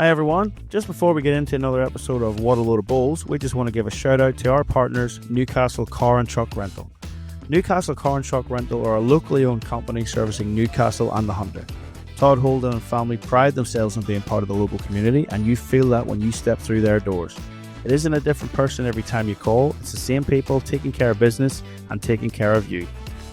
Hi everyone, just before we get into another episode of What a Load of Bulls, we just want to give a shout out to our partners, Newcastle Car and Truck Rental. Newcastle Car and Truck Rental are a locally owned company servicing Newcastle and the Hunter. Todd Holden and family pride themselves on being part of the local community, and you feel that when you step through their doors. It isn't a different person every time you call, it's the same people taking care of business and taking care of you.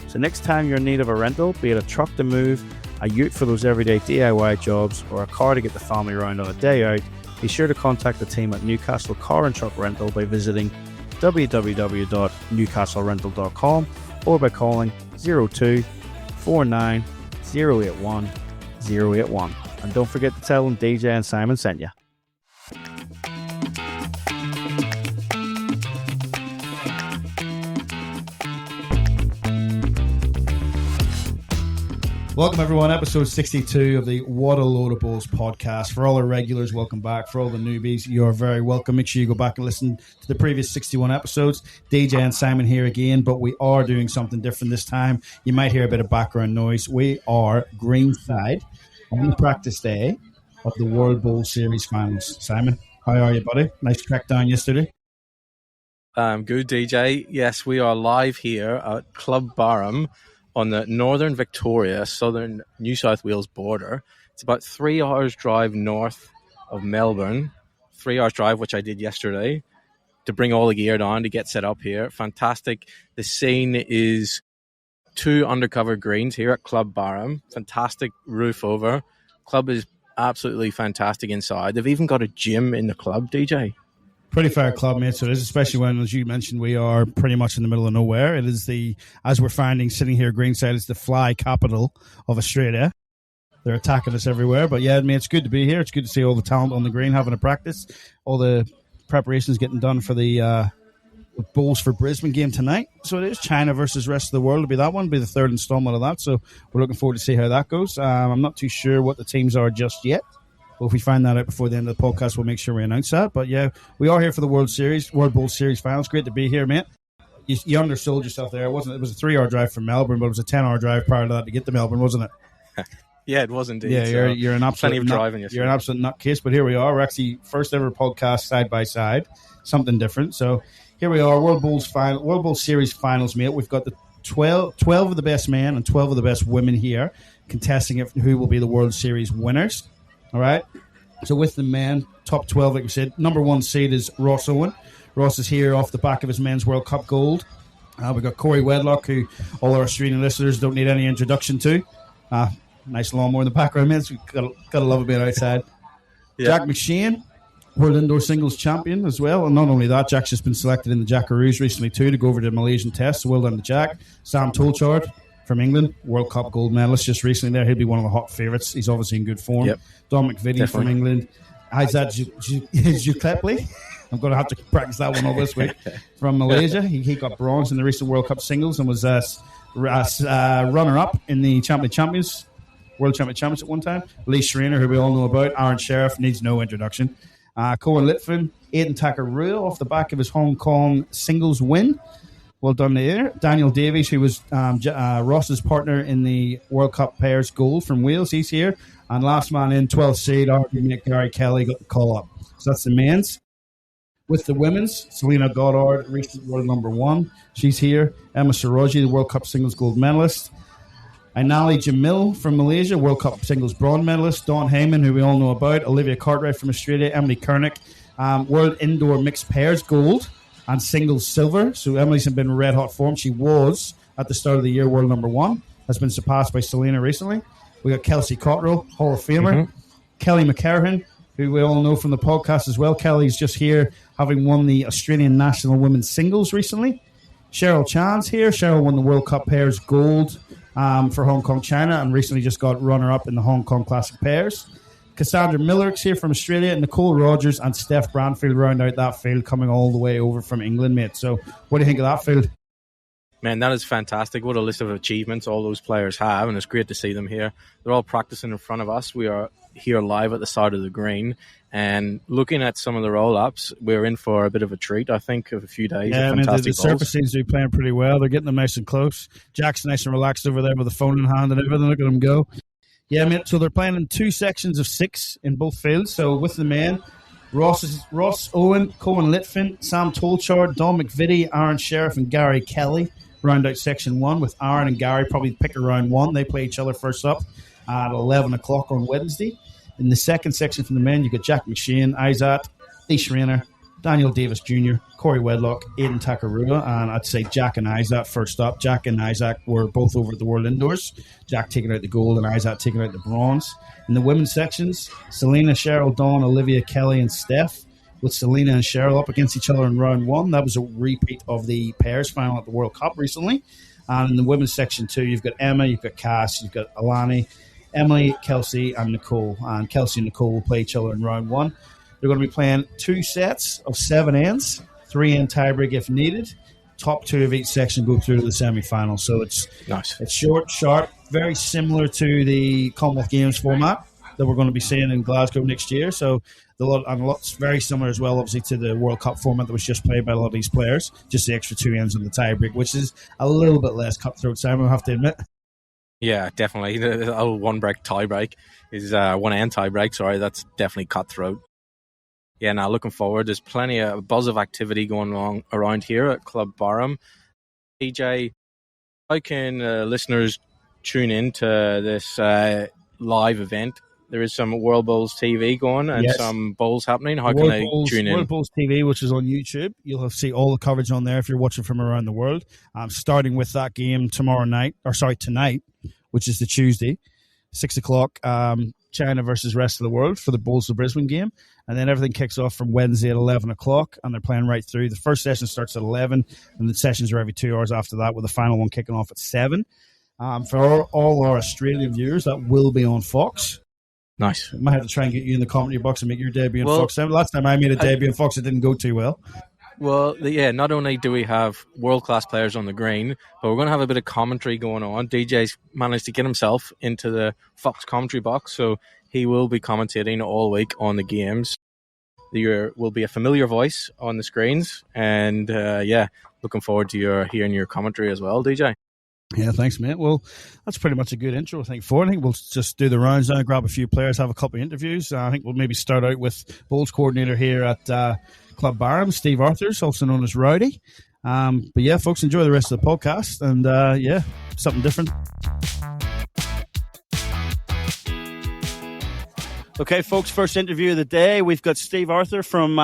So next time you're in need of a rental, be it a truck to move, a ute for those everyday DIY jobs, or a car to get the family around on a day out, be sure to contact the team at Newcastle Car and Truck Rental by visiting www.newcastlerental.com or by calling 02 49 081 081. And don't forget to tell them DJ and Simon sent you. Welcome everyone, episode 62 of the What a Load of Bulls podcast. For all our regulars, welcome back. For all the newbies, you're very welcome. Make sure you go back and listen to the previous 61 episodes. DJ and Simon here again, but we are doing something different this time. You might hear a bit of background noise. We are greenside on the practice day of the World Bowl Series finals. Simon, how are you, buddy? Nice track down yesterday. Good, DJ. Yes, we are live here at Club Barham on the northern Victoria, southern New South Wales border. It's about 3 hours drive north of Melbourne. 3 hours drive, which I did yesterday, to bring all the gear down to get set up here. Fantastic. The scene is 2 undercover greens here at Club Barham. Fantastic roof over. Club is absolutely fantastic inside. They've even got a gym in the club, DJ. Pretty fair club, mate. So it is, especially when, as you mentioned, we are pretty much in the middle of nowhere. It is as we're finding, sitting here, Greenside is the fly capital of Australia. They're attacking us everywhere. But yeah, mate, it's good to be here. It's good to see all the talent on the green having a practice. All the preparations getting done for the Bulls for Brisbane game tonight. So it is China versus the rest of the world. It'll be that one. It'll be the third installment of that. So we're looking forward to see how that goes. I'm not too sure what the teams are just yet. Well, if we find that out before the end of the podcast, we'll make sure we announce that. But yeah, we are here for the World Bowl Series finals. Great to be here, mate. You undersold yourself there. It was a 3-hour drive from Melbourne, but it was a 10-hour drive prior to that to get to Melbourne, wasn't it? Yeah, it was indeed. Yeah, you're an absolute plenty of driving. You're an absolute nutcase. But here we are. We're actually first ever podcast side by side, something different. So here we are, World Bowl Series finals, mate. We've got the 12 of the best men and 12 of the best women here contesting it. Who will be the World Series winners? All right. So with the men, top 12, like we said, number 1 seed is Ross Owen. Ross is here off the back of his men's World Cup gold. We've got Corey Wedlock, who all our Australian listeners don't need any introduction to. Nice lawnmower in the background, man. So we've got to love a bit outside. Yeah. Jack McShane, World Indoor Singles Champion as well. And not only that, Jack's just been selected in the Jackaroos recently too to go over to the Malaysian test. So well done to Jack. Sam Tolchard from England, World Cup gold medalist just recently there. He'll be one of the hot favourites. He's obviously in good form. Yep. Don McVitie from England. Isaac Juklepli. I'm going to have to practice that one all this week. From Malaysia. He got bronze in the recent World Cup singles and was runner-up in the World Champions at one time. Lee Schreiner, who we all know about. Aaron Sheriff needs no introduction. Cohen Litvin. Aidan Takarua off the back of his Hong Kong singles win. Well done there. Daniel Davies, who was Ross's partner in the World Cup pairs gold from Wales, he's here. And last man in, 12th seed, our teammate Gary Kelly got the call up. So that's the men's. With the women's, Selina Goddard, recent world number 1. She's here. Emma Siraji, the World Cup singles gold medalist. Ainali Jamil from Malaysia, World Cup singles bronze medalist. Dawn Heyman, who we all know about. Olivia Cartwright from Australia. Emily Kernick, World Indoor Mixed Pairs gold and singles silver. So Emily's been in red hot form. She was at the start of the year world number 1. Has been surpassed by Selina recently. We got Kelsey Cottrell, Hall of Famer. Kelly McCarran, who we all know from the podcast as well. Kelly's just here having won the Australian National Women's Singles recently. Cheryl Chan's here. Cheryl won the World Cup pairs gold for Hong Kong, China, and recently just got runner-up in the Hong Kong Classic pairs. Cassandra Miller's here from Australia. Nicole Rogers and Steph Branfield round out that field, coming all the way over from England, mate. So what do you think of that field? Man, that is fantastic. What a list of achievements all those players have, and it's great to see them here. They're all practicing in front of us. We are here live at the side of the green, and looking at some of the roll-ups, we're in for a bit of a treat, I think, of a few days. Yeah, the surface seems to be playing pretty well. They're getting them nice and close. Jack's nice and relaxed over there with the phone in hand and everything. Look at him go. Yeah, mate. So they're playing in 2 sections of 6 in both fields. So with the men, Ross, Owen, Cohen Litfin, Sam Tolchard, Don McVitie, Aaron Sheriff, and Gary Kelly round out section 1, with Aaron and Gary probably pick a round 1. They play each other first up at 11 o'clock on Wednesday. In the second section from the men, you've got Jack McShane, Isaac, Ish Rayner, Daniel Davis Jr., Corey Wedlock, Aidan Takarua, and I'd say Jack and Isaac first up. Jack and Isaac were both over at the World Indoors. Jack taking out the gold and Isaac taking out the bronze. In the women's sections, Selina, Cheryl, Dawn, Olivia, Kelly, and Steph, with Selina and Cheryl up against each other in round 1. That was a repeat of the pairs final at the World Cup recently. And in the women's section 2, you've got Emma, you've got Cass, you've got Alani, Emily, Kelsey, and Nicole. And Kelsey and Nicole will play each other in round 1. They're going to be playing 2 sets of 7 ends, 3-end tiebreak if needed. Top 2 of each section go through to the semi-final. So it's nice. It's short, sharp, very similar to the Commonwealth Games format that we're going to be seeing in Glasgow next year. So lots very similar as well, obviously, to the World Cup format that was just played by a lot of these players. Just the extra 2 ends on the tiebreak, which is a little bit less cutthroat, Simon, I have to admit. Yeah, definitely. The one break tiebreak is 1 end tiebreak. Sorry, that's definitely cutthroat. Yeah, now looking forward. There's plenty of buzz of activity going on around here at Club Barham. DJ, how can listeners tune in to this live event? There is some World Bowls TV going and some bowls happening. How can they tune in? World Bowls TV, which is on YouTube. You'll see all the coverage on there if you're watching from around the world. Starting with that game tonight, which is the Tuesday, 6 o'clock, China versus rest of the world for the Bowls of Brisbane game. And then everything kicks off from Wednesday at 11 o'clock, and they're playing right through. The first session starts at 11, and the sessions are every 2 hours after that, with the final one kicking off at 7. For all our Australian viewers, that will be on Fox. Nice. I might have to try and get you in the commentary box and make your debut on Fox. Last time I made a debut on Fox, it didn't go too well. Well, yeah, not only do we have world-class players on the green, but we're going to have a bit of commentary going on. DJ's managed to get himself into the Fox commentary box, so he will be commentating all week on the games. There will be a familiar voice on the screens, and looking forward to hearing your commentary as well, DJ. Yeah, thanks, mate. Well, that's pretty much a good intro, I think, for it. I think we'll just do the rounds now, grab a few players, have a couple of interviews. I think we'll maybe start out with Bowls coordinator here at Club Barham, Steve Arthurs, also known as Rowdy. But yeah, folks, enjoy the rest of the podcast, and something different. Okay, folks, first interview of the day. We've got Steve Arthur from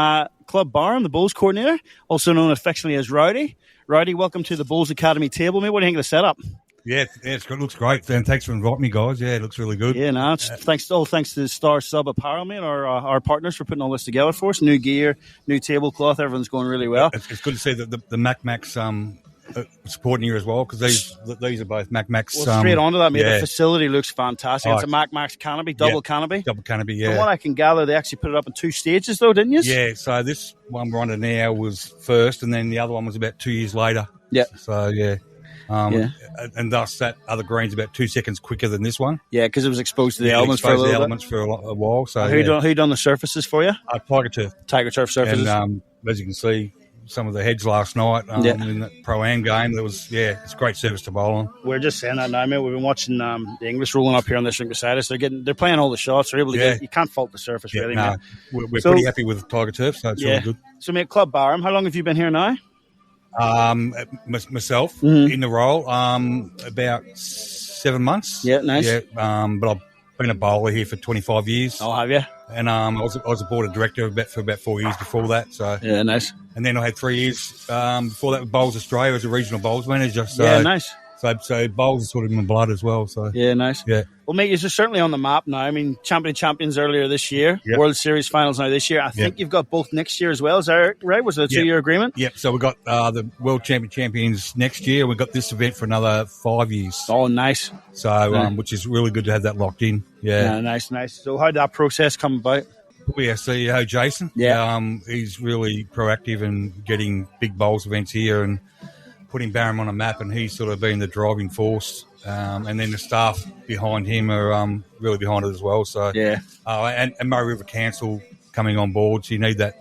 Club Barham, the Bowls coordinator, also known affectionately as Rowdy. Rowdy, welcome to the Bowls Academy table, mate. What do you think of the setup? Yeah, it looks great. And thanks for inviting me, guys. Yeah, it looks really good. Yeah, no, it's thanks to Star Sub Apparel, mate, our partners for putting all this together for us. New gear, new tablecloth, everything's going really well. It's good to see that the Mac supporting you as well, because these are both Mac. Well, straight onto that, mate. Yeah. The facility looks fantastic. It's a Mac canopy, double canopy. Double canopy, yeah. From what I can gather, they actually put it up in 2 stages, though, didn't you? Yeah, so this one we're under now was first, and then the other one was about 2 years later. Yeah. So, yeah. And thus that other green's about 2 seconds quicker than this one. Yeah, because it was exposed to the elements for a little bit. A while. So who done the surfaces for you? Tiger turf surfaces. And as you can see, some of the heads last night in the Pro-Am game, it's a great service to bowl on. We're just saying that now, mate. We've been watching the English rolling up here on this rink beside us. They're playing all the shots. They're able to get. You can't fault the surface, really. No, mate. We're pretty happy with Tiger turf, so it's really good. So, mate, Club Barham, how long have you been here now? Myself in the role, about 7 months. Yeah, nice. Yeah, but I've been a bowler here for 25 years. Oh, have you? And I was a board of director for about 4 years before that. So yeah, nice. And then I had 3 years before that with Bowls Australia as a regional bowls manager. So, yeah, nice. So bowls are sort of in my blood as well. So yeah, nice. Yeah. Well, mate, you're certainly on the map now. I mean, champions earlier this year, World Series finals now this year. I think you've got both next year as well. Is that right? Was it a 2-year agreement? Yep. So we got the World Champions next year. We've got this event for another 5 years. Oh, nice. So which is really good to have that locked in. Yeah. Nice. So how did that process come about? We have CEO Jason. Yeah. He's really proactive in getting big bowls events here and putting Barham on a map, and he's sort of been the driving force. And then the staff behind him are really behind it as well. So yeah. And Murray River Council coming on board. So you need that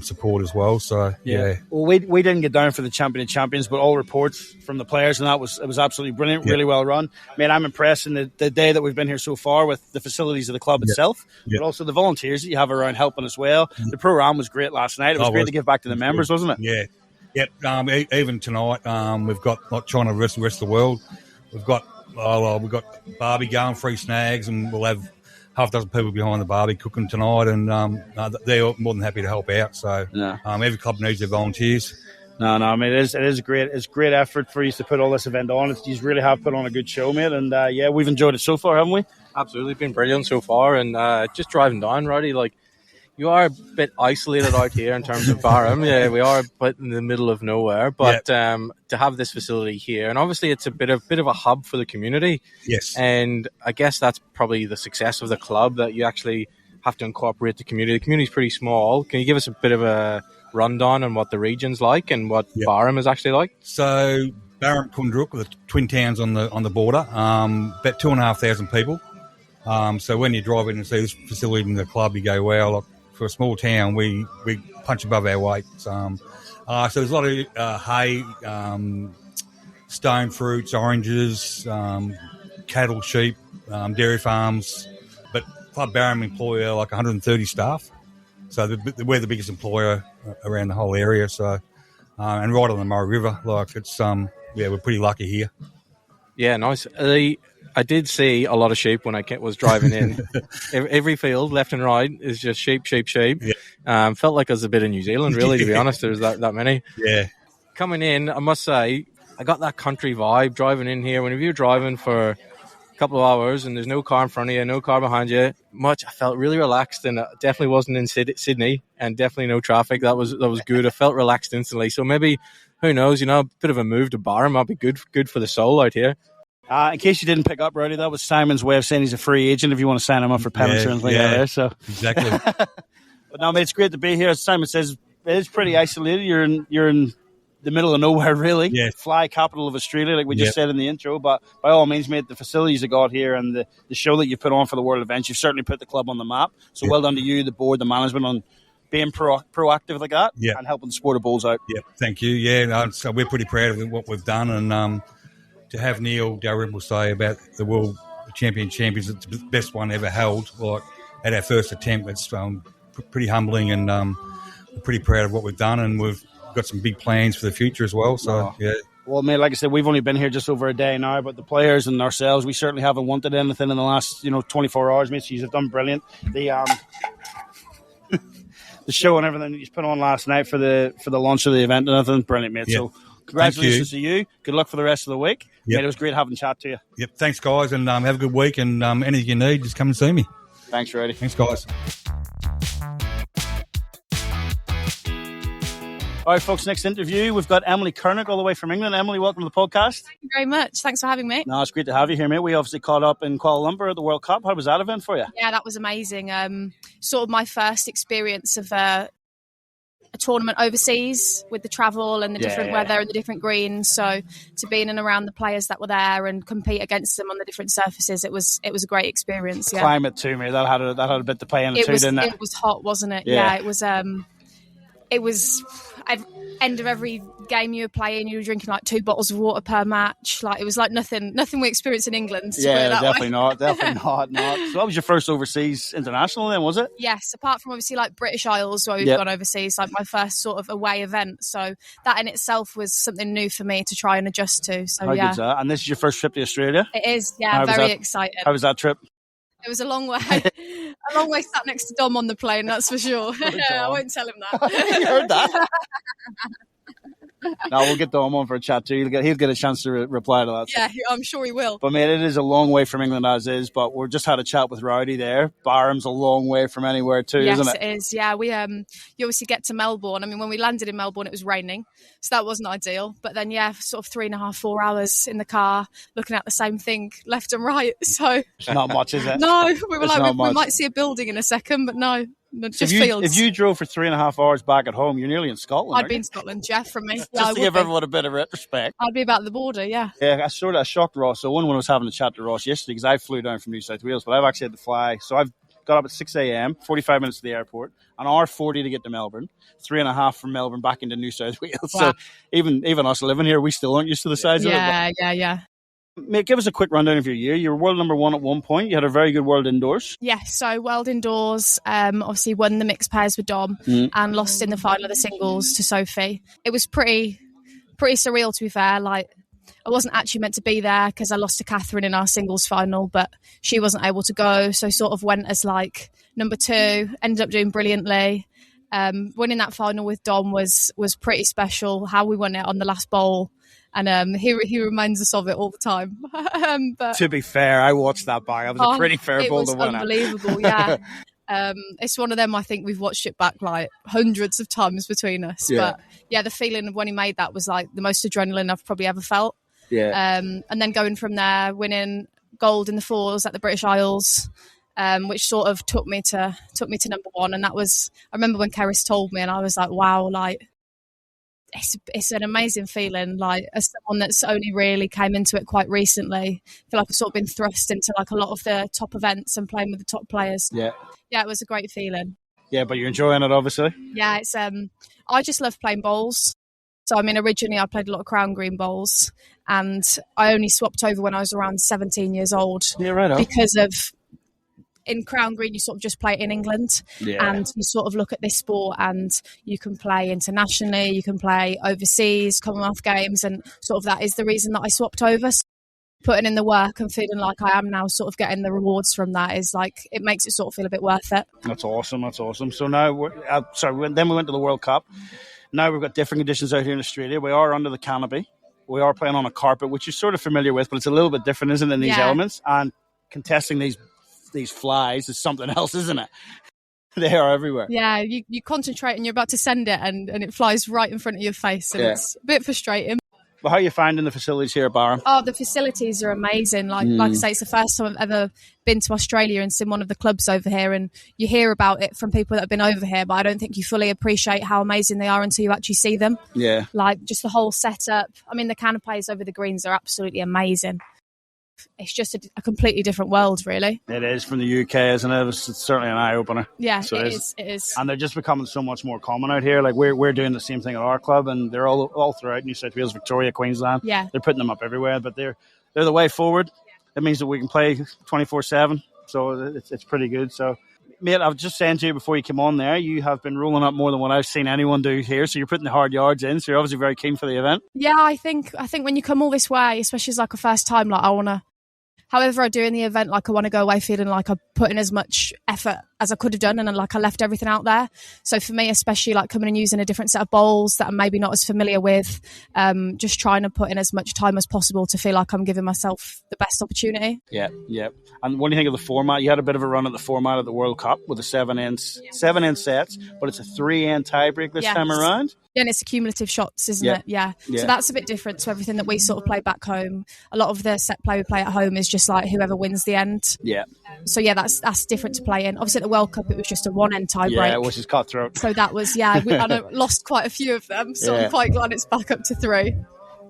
support as well. So yeah. Well, we didn't get down for the Champion of Champions, but all reports from the players and that was absolutely brilliant, really well run. I mean, I'm impressed in the day that we've been here so far with the facilities of the club itself, but also the volunteers that you have around helping as well. The program was great last night. It was great to give back to the members, wasn't it? Yeah. Yep. Even tonight, we've got not trying to rest the rest of the world. We've got barbie going, free snags, and we'll have half a dozen people behind the barbie cooking tonight, and they're more than happy to help out. So every club needs their volunteers. No, I mean it is great. It's great effort for you to put all this event on. You really have put on a good show, mate. And we've enjoyed it so far, haven't we? Absolutely, been brilliant so far. And just driving down, Rowdy, like you are a bit isolated out here in terms of Barham. Yeah, we are a bit in the middle of nowhere, but to have this facility here, and obviously it's a bit of a hub for the community. Yes, and I guess that's probably the success of the club, that you actually have to incorporate the community. The community's pretty small. Can you give us a bit of a rundown on what the region's like and what Barham is actually like? So Barham, Kundruk, the twin towns on the border, about 2,500 people. So when you drive in and see this facility in the club, you go, wow, look, for a small town, we punch above our weight. So there's a lot of hay, stone fruits, oranges, cattle, sheep, dairy farms. But Club Barham employ like 130 staff. So we're the biggest employer around the whole area. So and right on the Murray River, like it's we're pretty lucky here. Yeah, nice. I did see a lot of sheep when I was driving in. Every field, left and right, is just sheep. Yeah. Felt like I was a bit of New Zealand, really, to be honest. There's that many. Yeah. Coming in, I must say, I got that country vibe driving in here. Whenever you're driving for a couple of hours and there's no car in front of you, no car behind you, I felt really relaxed, and definitely wasn't in Sydney, and definitely no traffic. That was good. I felt relaxed instantly. So maybe, who knows, a bit of a move to Barham might be good for the soul out here. In case you didn't pick up, Rowdy, that was Simon's way of saying he's a free agent if you want to sign him up for penalties or anything like that. So exactly. But no, mate, it's great to be here. As Simon says, it is pretty isolated. You're in the middle of nowhere, really. Yeah. Fly capital of Australia, like we just said in the intro. But by all means, mate, the facilities you got here and the show that you put on for the World Events, you've certainly put the club on the map. So well done to you, the board, the management, on being proactive like that and helping the sport of bowls out. Yeah, thank you. Yeah, so we're pretty proud of what we've done, and to have Neil Dalrymple say about the World Champions, it's the best one ever held, like at our first attempt, it's pretty humbling, and we're pretty proud of what we've done, and we've got some big plans for the future as well. So, Well, mate, like I said, we've only been here just over a day now, but the players and ourselves, we certainly haven't wanted anything in the last 24 hours, mate. So you've done brilliant. The show and everything that you put on last night for the launch of the event and everything, brilliant, mate. So congratulations to you. Good luck for the rest of the week. Mate, it was great having a chat to you. Yep, thanks, guys, and have a good week, and anything you need, just come and see me. Thanks, Rowdy. Thanks, guys. All right, folks, next interview, we've got Emily Kernick all the way from England. Emily, welcome to the podcast. Thank you very much. Thanks for having me. No, it's great to have you here, mate. We obviously caught up in Kuala Lumpur at the World Cup. How was that event for you? Yeah, that was amazing. Sort of my first experience of a tournament overseas with the travel and the different weather and the different greens. So to be in and around the players that were there and compete against them on the different surfaces, it was a great experience. Yeah. Climate too, mate. That had a bit to play in it too, didn't it? It was hot, wasn't it? Yeah, it was at end of every game you were playing, you were drinking like 2 bottles of water per match. Like it was like nothing we experienced in England. Definitely not. So that was your first overseas international then, was it? Yes, apart from obviously like British Isles where we've gone overseas, like my first sort of away event. So that in itself was something new for me to try and adjust to. So How good's that? And this is your first trip to Australia? It is, yeah, very exciting. How was that trip? It was a long way. A long way sat next to Dom on the plane, that's for sure. I won't tell him that. You heard that? No, we'll get Dom on for a chat too. He'll get a chance to reply to that. Yeah, I'm sure he will. But mate, it is a long way from England as is. But we've just had a chat with Rowdy there. Barham's a long way from anywhere too, isn't it? Yes, it is. Yeah, we you obviously get to Melbourne. I mean, when we landed in Melbourne, it was raining, so that wasn't ideal. But then, sort of 3.5, 4 hours in the car, looking at the same thing left and right. So it's not much, is it? No, we were like, we might see a building in a second, but no. Just fields. If you drove for 3.5 hours back at home, you're nearly in Scotland. I'd be in Scotland, Jeff, from me. Just to give everyone a bit of respect. I'd be about the border, yeah. Yeah, I shocked Ross Owen when I was having a chat to Ross yesterday because I flew down from New South Wales, but I've actually had to fly. So I've got up at 6 a.m., 45 minutes to the airport, an hour 40 to get to Melbourne, 3.5 from Melbourne back into New South Wales. Wow. So even us living here, we still aren't used to the size of it. Yeah. Mate, give us a quick rundown of your year. You were world number 1 at one point. You had a very good world indoors. Yeah, so world indoors, obviously won the mixed pairs with Dom and lost in the final of the singles to Sophie. It was pretty surreal, to be fair. Like, I wasn't actually meant to be there because I lost to Catherine in our singles final, but she wasn't able to go, so sort of went as like number 2, ended up doing brilliantly. Winning that final with Dom was pretty special. How we won it on the last bowl. And he reminds us of it all the time. But to be fair, I watched that back. It was a pretty fair bowl to win. It was unbelievable, yeah. It's one of them, I think we've watched it back like hundreds of times between us. Yeah. But yeah, the feeling of when he made that was like the most adrenaline I've probably ever felt. Yeah. And then going from there, winning gold in the fours at the British Isles, which sort of took me to number 1. And that was, I remember when Keris told me, and I was like, wow, like, it's an amazing feeling. Like, as someone that's only really came into it quite recently, I feel like I've sort of been thrust into like a lot of the top events and playing with the top players. Yeah, it was a great feeling. Yeah, but you're enjoying it, obviously. Yeah, it's I just love playing bowls. So I mean, originally I played a lot of crown green bowls, and I only swapped over when I was around 17 years old. Yeah, right on. Because of, in crown green, you sort of just play it in England, and you sort of look at this sport and you can play internationally, you can play overseas, Commonwealth Games, and sort of that is the reason that I swapped over. So putting in the work and feeling like I am now sort of getting the rewards from that is like, it makes it sort of feel a bit worth it. That's awesome. So now, then we went to the World Cup. Now we've got different conditions out here in Australia. We are under the canopy. We are playing on a carpet, which you're sort of familiar with, but it's a little bit different, isn't it, in these elements? And contesting these flies is something else, isn't it? They are everywhere. Yeah, you concentrate and you're about to send it and it flies right in front of your face, and it's a bit frustrating. But how are you finding the facilities here at Barham? Oh, the facilities are amazing. Like I say, it's the first time I've ever been to Australia and seen one of the clubs over here, and you hear about it from people that have been over here, but I don't think you fully appreciate how amazing they are until you actually see them. Yeah. Like, just the whole setup. I mean, the canopies over the greens are absolutely amazing. It's just a completely different world, really. It is, from the UK, isn't it? It's certainly an eye-opener. Yeah, so it is. And they're just becoming so much more common out here. Like, we're doing the same thing at our club, and they're all throughout New South Wales, Victoria, Queensland. Yeah. They're putting them up everywhere, but they're the way forward. It means that we can play 24/7, so it's pretty good. So, mate, I was just saying to you before you came on there, you have been rolling up more than what I've seen anyone do here, so you're putting the hard yards in, so you're obviously very keen for the event. Yeah, I think when you come all this way, especially as like a first time, like, I want to, however I do in the event, like, I want to go away feeling like I put in as much effort as I could have done, and like I left everything out there. So for me, especially like coming and using a different set of bowls that I'm maybe not as familiar with, just trying to put in as much time as possible to feel like I'm giving myself the best opportunity. Yeah. And what do you think of the format? You had a bit of a run at the format of the World Cup with the 7-end sets, but it's a 3-end tiebreak this time around. Yeah, and it's a cumulative shots, isn't it? Yeah. So that's a bit different to everything that we sort of play back home. A lot of the set play we play at home is just like whoever wins the end. Yeah. So yeah, that's different to play in. Obviously at the World Cup it was just a 1-end tiebreak. Yeah, which is cutthroat. So that was, I lost quite a few of them, so I'm quite glad it's back up to 3.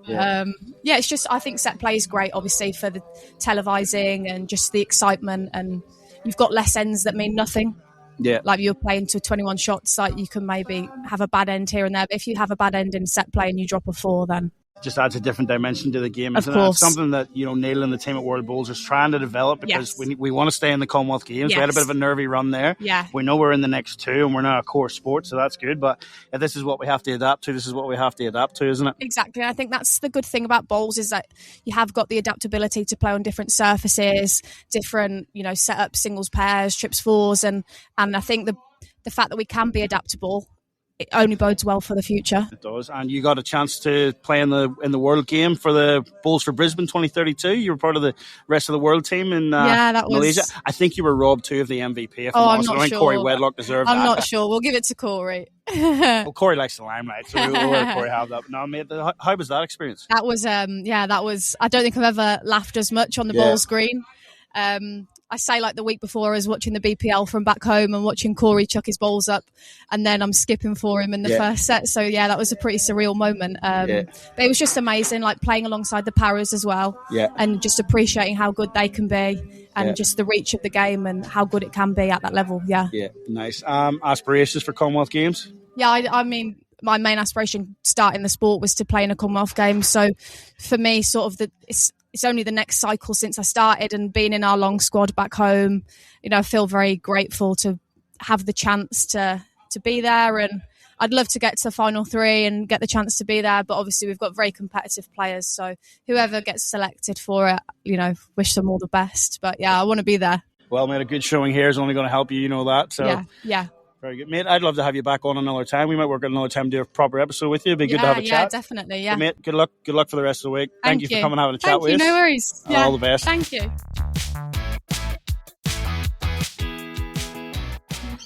It's just, I think set play is great, obviously, for the televising and just the excitement, and you've got less ends that mean nothing. Yeah. Like, you're playing to 21 shots, like you can maybe have a bad end here and there, but if you have a bad end in set play and you drop a 4, then just adds a different dimension to the game, isn't of course. It's something that, Neil and the team at World Bowls is trying to develop, because we want to stay in the Commonwealth Games. We had a bit of a nervy run there. Yeah. We know we're in the next 2 and we're now a core sport, so that's good. But if this is what we have to adapt to, isn't it? Exactly. I think that's the good thing about bowls, is that you have got the adaptability to play on different surfaces, different, setups, singles, pairs, trips, fours, and I think the fact that we can be adaptable, it only bodes well for the future. It does. And you got a chance to play in the World Game for the Bowls for Brisbane 2032. You were part of the rest of the world team in Malaysia. I think you were robbed too of the MVP. If I'm honest. Not I think sure. Corey Wedlock deserved that. I'm not sure. We'll give it to Corey. Well, Corey likes the limelight, so we'll let Corey have that. No, mate, how was that experience? That was, I don't think I've ever laughed as much on the bowls green. I say like the week before I was watching the BPL from back home and watching Corey chuck his balls up, and then I'm skipping for him in the first set. So yeah, that was a pretty surreal moment. But it was just amazing, like playing alongside the Paras as well, and just appreciating how good they can be, and just the reach of the game and how good it can be at that level. Yeah, Nice. Aspirations for Commonwealth Games? Yeah, I mean, my main aspiration starting the sport was to play in a Commonwealth Games. So for me, sort of it's only the next cycle since I started, and being in our long squad back home, I feel very grateful to have the chance to be there, and I'd love to get to the final 3 and get the chance to be there. But obviously we've got very competitive players, so whoever gets selected for it, wish them all the best. But yeah, I want to be there. Well, mate, a good showing here is only going to help you, that. So yeah. Very good, mate. I'd love to have you back on another time. We might work on another time to do a proper episode with you. It'd be good to have a chat. Yeah, definitely. Yeah, but mate, good luck. Good luck for the rest of the week. Thank you for coming and having a chat with us. No worries. Yeah. All the best. Thank you.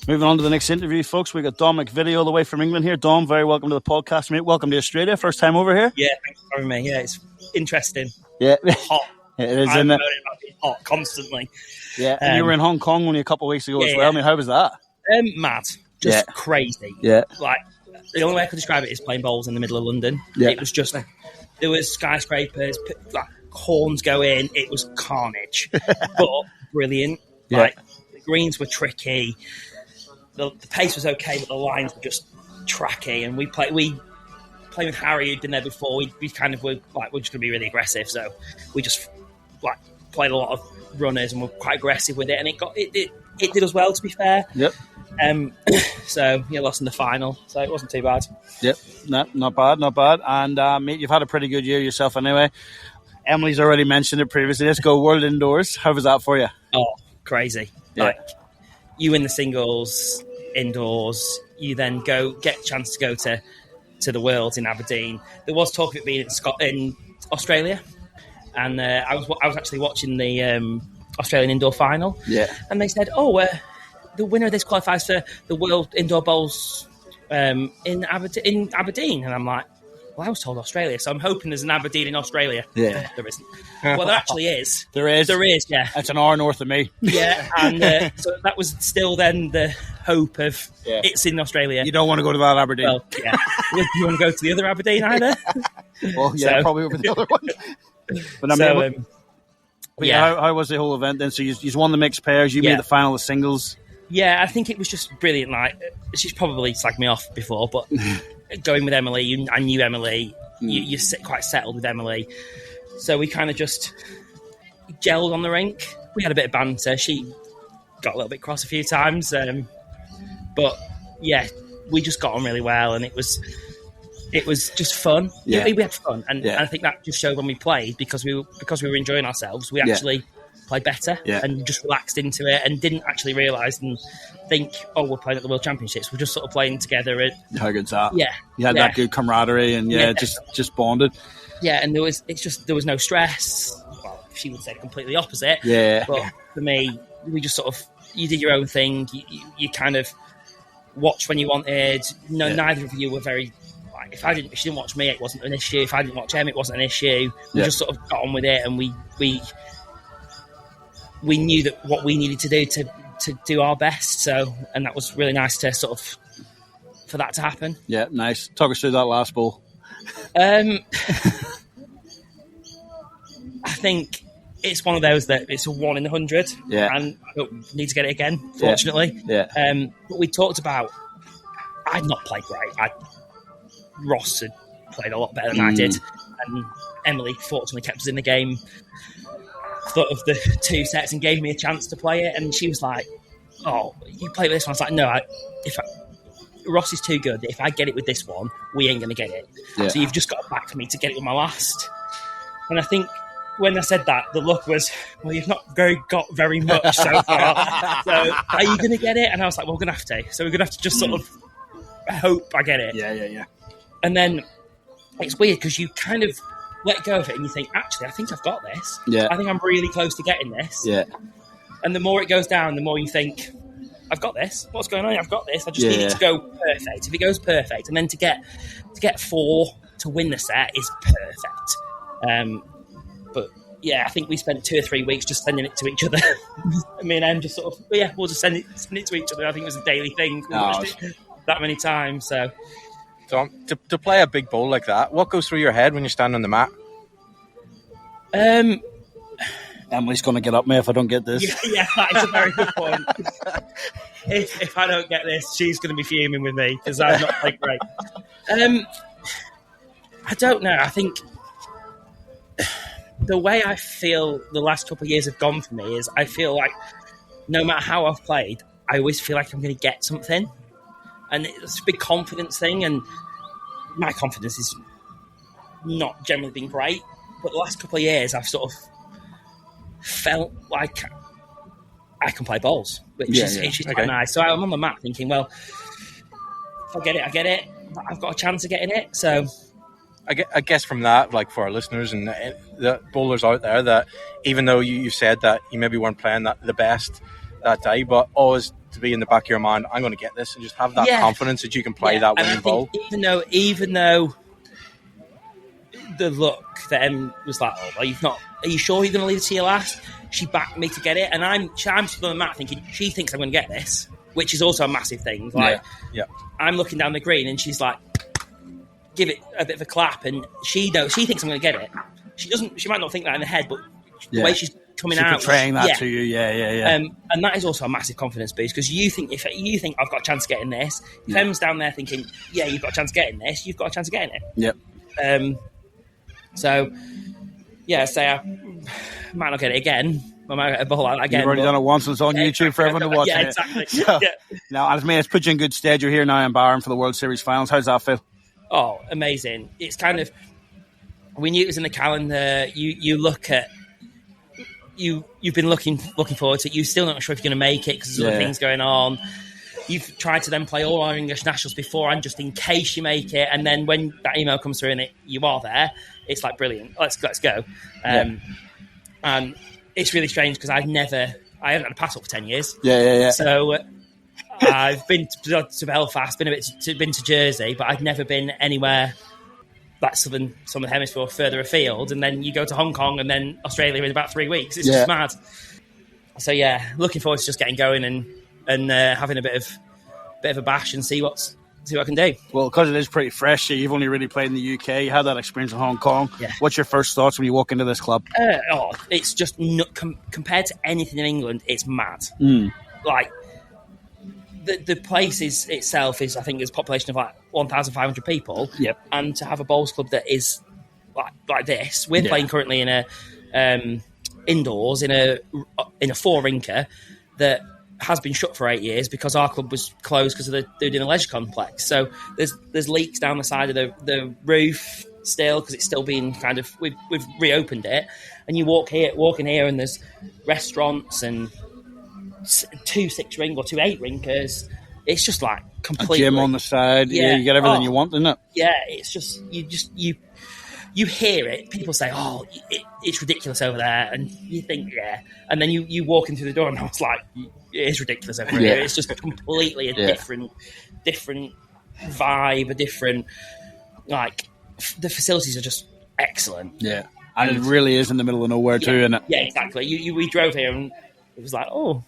Moving on to the next interview, folks. We got Dom McVitie all the way from England here. Dom, very welcome to the podcast, mate. Welcome to Australia. First time over here. Yeah, thanks for having me. Yeah, it's interesting. Yeah, hot. It is, I'm isn't it? hot constantly. Yeah, and you were in Hong Kong only a couple of weeks ago as well. I mean, how was that? Mad. Just crazy. Yeah. Like, the only way I could describe it is playing bowls in the middle of London. Yeah. It was just, there was skyscrapers, like horns going. It was carnage. But brilliant. Yeah. Like, the greens were tricky. The pace was okay, but the lines were just tracky. And we played with Harry, who'd been there before. We kind of were like, we're just going to be really aggressive. So we just like played a lot of runners and were quite aggressive with it. And it did us well, to be fair. Yep. So lost in the final, so it wasn't too bad. Yep, no, not bad. And mate, you've had a pretty good year yourself anyway. Emily's already mentioned it previously. Let's go World Indoors. How was that for you? Oh, crazy! Yeah. Like, you win the singles indoors, you then get a chance to go to the Worlds in Aberdeen. There was talk of it being in Australia, and I was actually watching the Australian indoor final. Yeah, and they said, the winner of this qualifies for the World Indoor Bowls in Aberdeen. And I'm like, well, I was told Australia, so I'm hoping there's an Aberdeen in Australia. Yeah. There isn't. Well, there actually is. There is, yeah. It's an hour north of me. Yeah, and so that was still then the hope of it's in Australia. You don't want to go to that Aberdeen. Well, yeah. Do you want to go to the other Aberdeen either? Well, yeah, probably over the other one. But I mean, how was the whole event then? So you won the mixed pairs, you made the final of singles. Yeah, I think it was just brilliant. Like, she's probably slagged me off before, but going with Emily, I knew Emily. You're quite settled with Emily. So we kind of just gelled on the rink. We had a bit of banter. She got a little bit cross a few times. But, yeah, we just got on really well, and it was just fun. Yeah. We had fun. And I think that just showed when we played, because we were enjoying ourselves. We actually played better and just relaxed into it and didn't actually realise and think, we're playing at the World Championships. We're just sort of playing together. How good's that? Yeah. You had that good camaraderie and just bonded. Yeah, and there was no stress. Well, she would say completely opposite. Yeah. But for me, we just sort of, you did your own thing. You kind of watched when you wanted. No, neither of you were very, like, if she didn't watch me, it wasn't an issue. If I didn't watch Em, it wasn't an issue. We just sort of got on with it, and we knew that what we needed to do to do our best. So, and that was really nice to sort of, for that to happen. Yeah, nice. Talk us through that last bowl. I think it's one of those that it's a 1 in 100. Yeah. And I don't need to get it again, fortunately. Yeah. But we talked about, I'd not played great. Ross had played a lot better than I did. And Emily fortunately kept us in the game sort of the 2 sets and gave me a chance to play it. And she was like, you play with this one? I was like, no, Ross is too good. If I get it with this one, we ain't going to get it. Yeah. So you've just got to back for me to get it with my last. And I think when I said that, the look was, well, you've not got very much so far. So are you going to get it? And I was like, well, we're going to have to. So we're going to have to just sort of hope I get it. Yeah. And then it's weird because you kind of let go of it and you think, actually, I think I've got this. Yeah. I think I'm really close to getting this. Yeah. And the more it goes down, the more you think, I've got this. What's going on? I've got this. I just need it to go perfect. If it goes perfect, and then to get 4 to win the set is perfect. But I think we spent 2 or 3 weeks just sending it to each other. Me and Em just sort of, we'll just send it to each other. I think it was a daily thing. We watched it that many times. So to play a big bowl like that, what goes through your head when you stand on the mat? Emily's going to get up me if I don't get this. Yeah, that is a very good point. If I don't get this, she's going to be fuming with me because I'm not playing great. I don't know. I think the way I feel the last couple of years have gone for me is I feel like no matter how I've played, I always feel like I'm going to get something. And it's a big confidence thing, and my confidence is not generally been great. But the last couple of years, I've sort of felt like I can play bowls, which is quite nice. So I'm on the mat thinking, well, if I get it. I've got a chance of getting it. So I guess from that, like for our listeners and the bowlers out there, that even though you said that you maybe weren't playing the best that day, but always to be in the back of your mind, I'm going to get this, and just have that confidence that you can play that winning bowl. Even though the look that Em was like, "Oh, are you sure you're going to leave it to your last?" She backed me to get it, and I'm still on the mat thinking she thinks I'm going to get this, which is also a massive thing. Like, I'm looking down the green, and she's like, give it a bit of a clap, and she thinks I'm going to get it. She doesn't. She might not think that in her head, but the way she's coming out, portraying that to you, and that is also a massive confidence boost because you think if you think I've got a chance of getting this, if Em's down there thinking, you've got a chance of getting this, you've got a chance of getting it. Yep. So I might not get it again. I might get a ball like that again. You've already done it once, and it's on YouTube for everyone to watch. Yeah, exactly. So, now, it's put you in good stead. You're here now in Barham for the World Series finals. How's that feel? Oh, amazing! It's kind of, we knew it was in the calendar. You look at you've been looking forward to it. You're still not sure if you're going to make it because there's other things going on. You've tried to then play all our English nationals before, and just in case you make it, and then when that email comes through and you are there, it's like brilliant. Let's go. And it's really strange because I haven't had a passport for 10 years. So I've been to Belfast, been to Jersey, but I've never been anywhere like southern hemisphere or further afield. And then you go to Hong Kong and then Australia in about 3 weeks. It's just mad. So looking forward to just getting going and having a bit of a bash and see what I can do. Well, because it is pretty fresh, you've only really played in the UK. You had that experience in Hong Kong. Yeah. What's your first thoughts when you walk into this club? It's just compared to anything in England, it's mad. Like the place itself is, I think, there's a population of like 1,500 people. Yep. And to have a bowls club that is like this, we're playing currently in a indoors in a 4-rinker that has been shut for 8 years because our club was closed because they're doing a leisure complex. So there's leaks down the side of the roof still because it's still being kind of, we've reopened it, and you walk in here and there's restaurants and 2 6-ring or 2 8-rinkers. It's just like completely a gym on the side. You get everything you want, isn't it? Yeah, it's just you hear it. People say, "Oh, it's ridiculous over there," and you think, and then you walk in through the door, and I was like, "It is ridiculous over here." It's just completely a different vibe, a different, like, the facilities are just excellent. Yeah, and it really is in the middle of nowhere too, isn't it? Yeah, exactly. We drove here, and it was like, oh.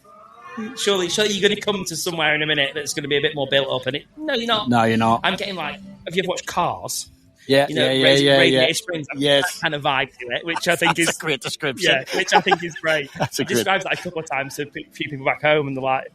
Surely you're going to come to somewhere in a minute that's going to be a bit more built up, and no, you're not. No, you're not. I'm getting like, have you ever watched Cars? Yeah. Springs. Yes, that kind of vibe to it, which I think is a great description. Yeah, which I think is great. He describes that a couple of times to a few people back home, and they're like,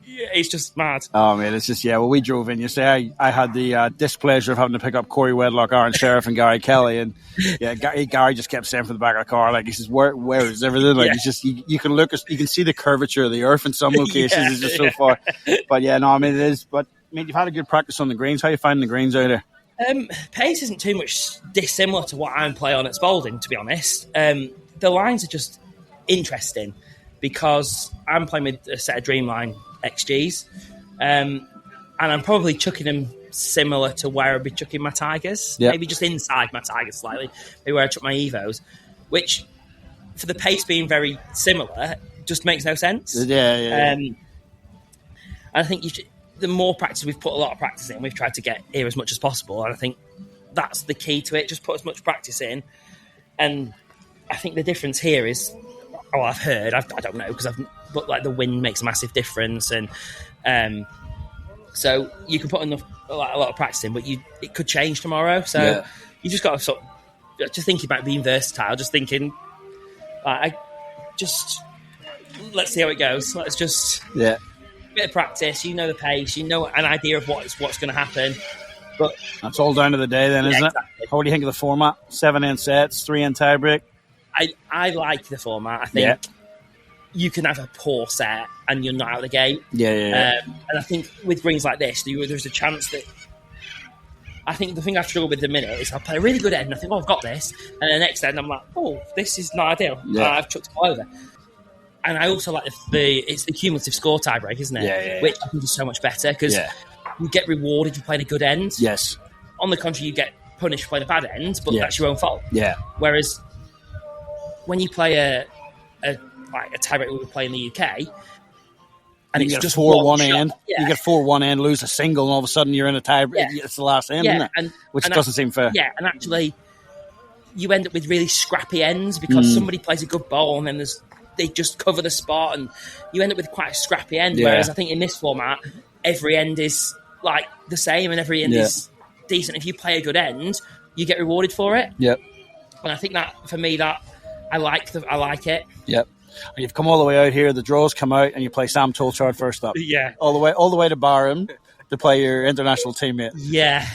it's just mad. Oh man, it's just well, we drove in. You say I had the displeasure of having to pick up Corey Wedlock, Aaron Sheriff, and Gary Kelly, and Gary just kept saying from the back of the car, like, he says, "Where is everything?" Like, it's just you can look, you can see the curvature of the earth in some locations. It's just so far. But it is. But you've had a good practice on the greens. How are you finding the greens out here? Pace isn't too much dissimilar to what I'm playing on at Spalding, to be honest. The lines are just interesting because I'm playing with a set of Dreamline XGs, and I'm probably chucking them similar to where I'd be chucking my Tigers, maybe just inside my Tigers slightly, maybe where I chuck my Evos, which, for the pace being very similar, just makes no sense. And I think the more practice, we've put a lot of practice in, we've tried to get here as much as possible, and I think that's the key to it. Just put as much practice in, and I think the difference here is, I've heard, I don't know, but like the wind makes a massive difference, and so you can put a lot of practice in, but it could change tomorrow. So you just got to just thinking about being versatile, just thinking, let's see how it goes. Let's just a bit of practice. You know the pace. You know an idea of what's going to happen. But that's all down to the day, then, isn't it? What do you think of the format? 7-end sets, 3-end tiebreak. I like the format. I think you can have a poor set and you're not out of the game. And I think with greens like this, there's a chance that. I think the thing I've struggled with at the minute is I play a really good end and I think, I've got this. And the next end, I'm like, this is not ideal. I've chucked it all over. And I also like it's the cumulative score tiebreak, isn't it? Which I think is so much better because you get rewarded for playing a good end. Yes. On the contrary, you get punished for playing a bad end, but that's your own fault. Whereas when you play a tiebreak we play in the UK, and you get just 4-1 end. You get 4-1 end, lose a single, and all of a sudden you're in a tie. It's the last end, isn't it? Which doesn't seem fair. Yeah, and actually, you end up with really scrappy ends because somebody plays a good ball, and then they just cover the spot, and you end up with quite a scrappy end. Whereas I think in this format, every end is like the same, and every end is decent. If you play a good end, you get rewarded for it. Yep. And I think that for me, that I like it. Yep. And you've come all the way out here. The draws come out, and you play Sam Tolchard first up. Yeah. All the way to Barham to play your international teammate. Yeah.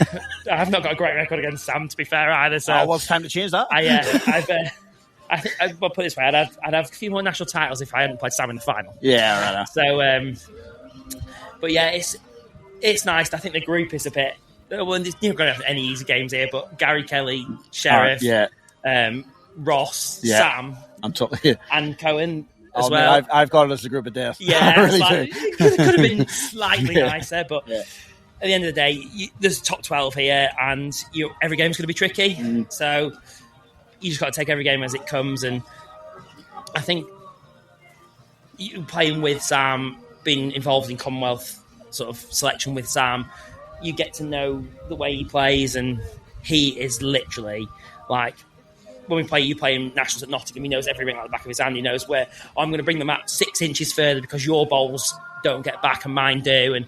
I've not got a great record against Sam, to be fair, either. So well, it's time to change that. I think I'll put it this way: I'd have a few more national titles if I hadn't played Sam in the final. Yeah, right. So, but yeah, it's nice. I think the group is a bit. Well, you're not going to have any easy games here, but Gary Kelly, Sheriff, Ross, Sam, and Cohen as well. Man, I've got it as a group of death. Yeah, I really do. It could have been slightly nicer, but at the end of the day, there's a top 12 here, and every game's going to be tricky. So you just got to take every game as it comes. And I think you playing with Sam, being involved in Commonwealth sort of selection with Sam, you get to know the way he plays, and he is literally like. When you play in nationals at Nottingham, he knows every ring like the back of his hand. He knows where I'm going to bring them out 6 inches further because your balls don't get back and mine do, and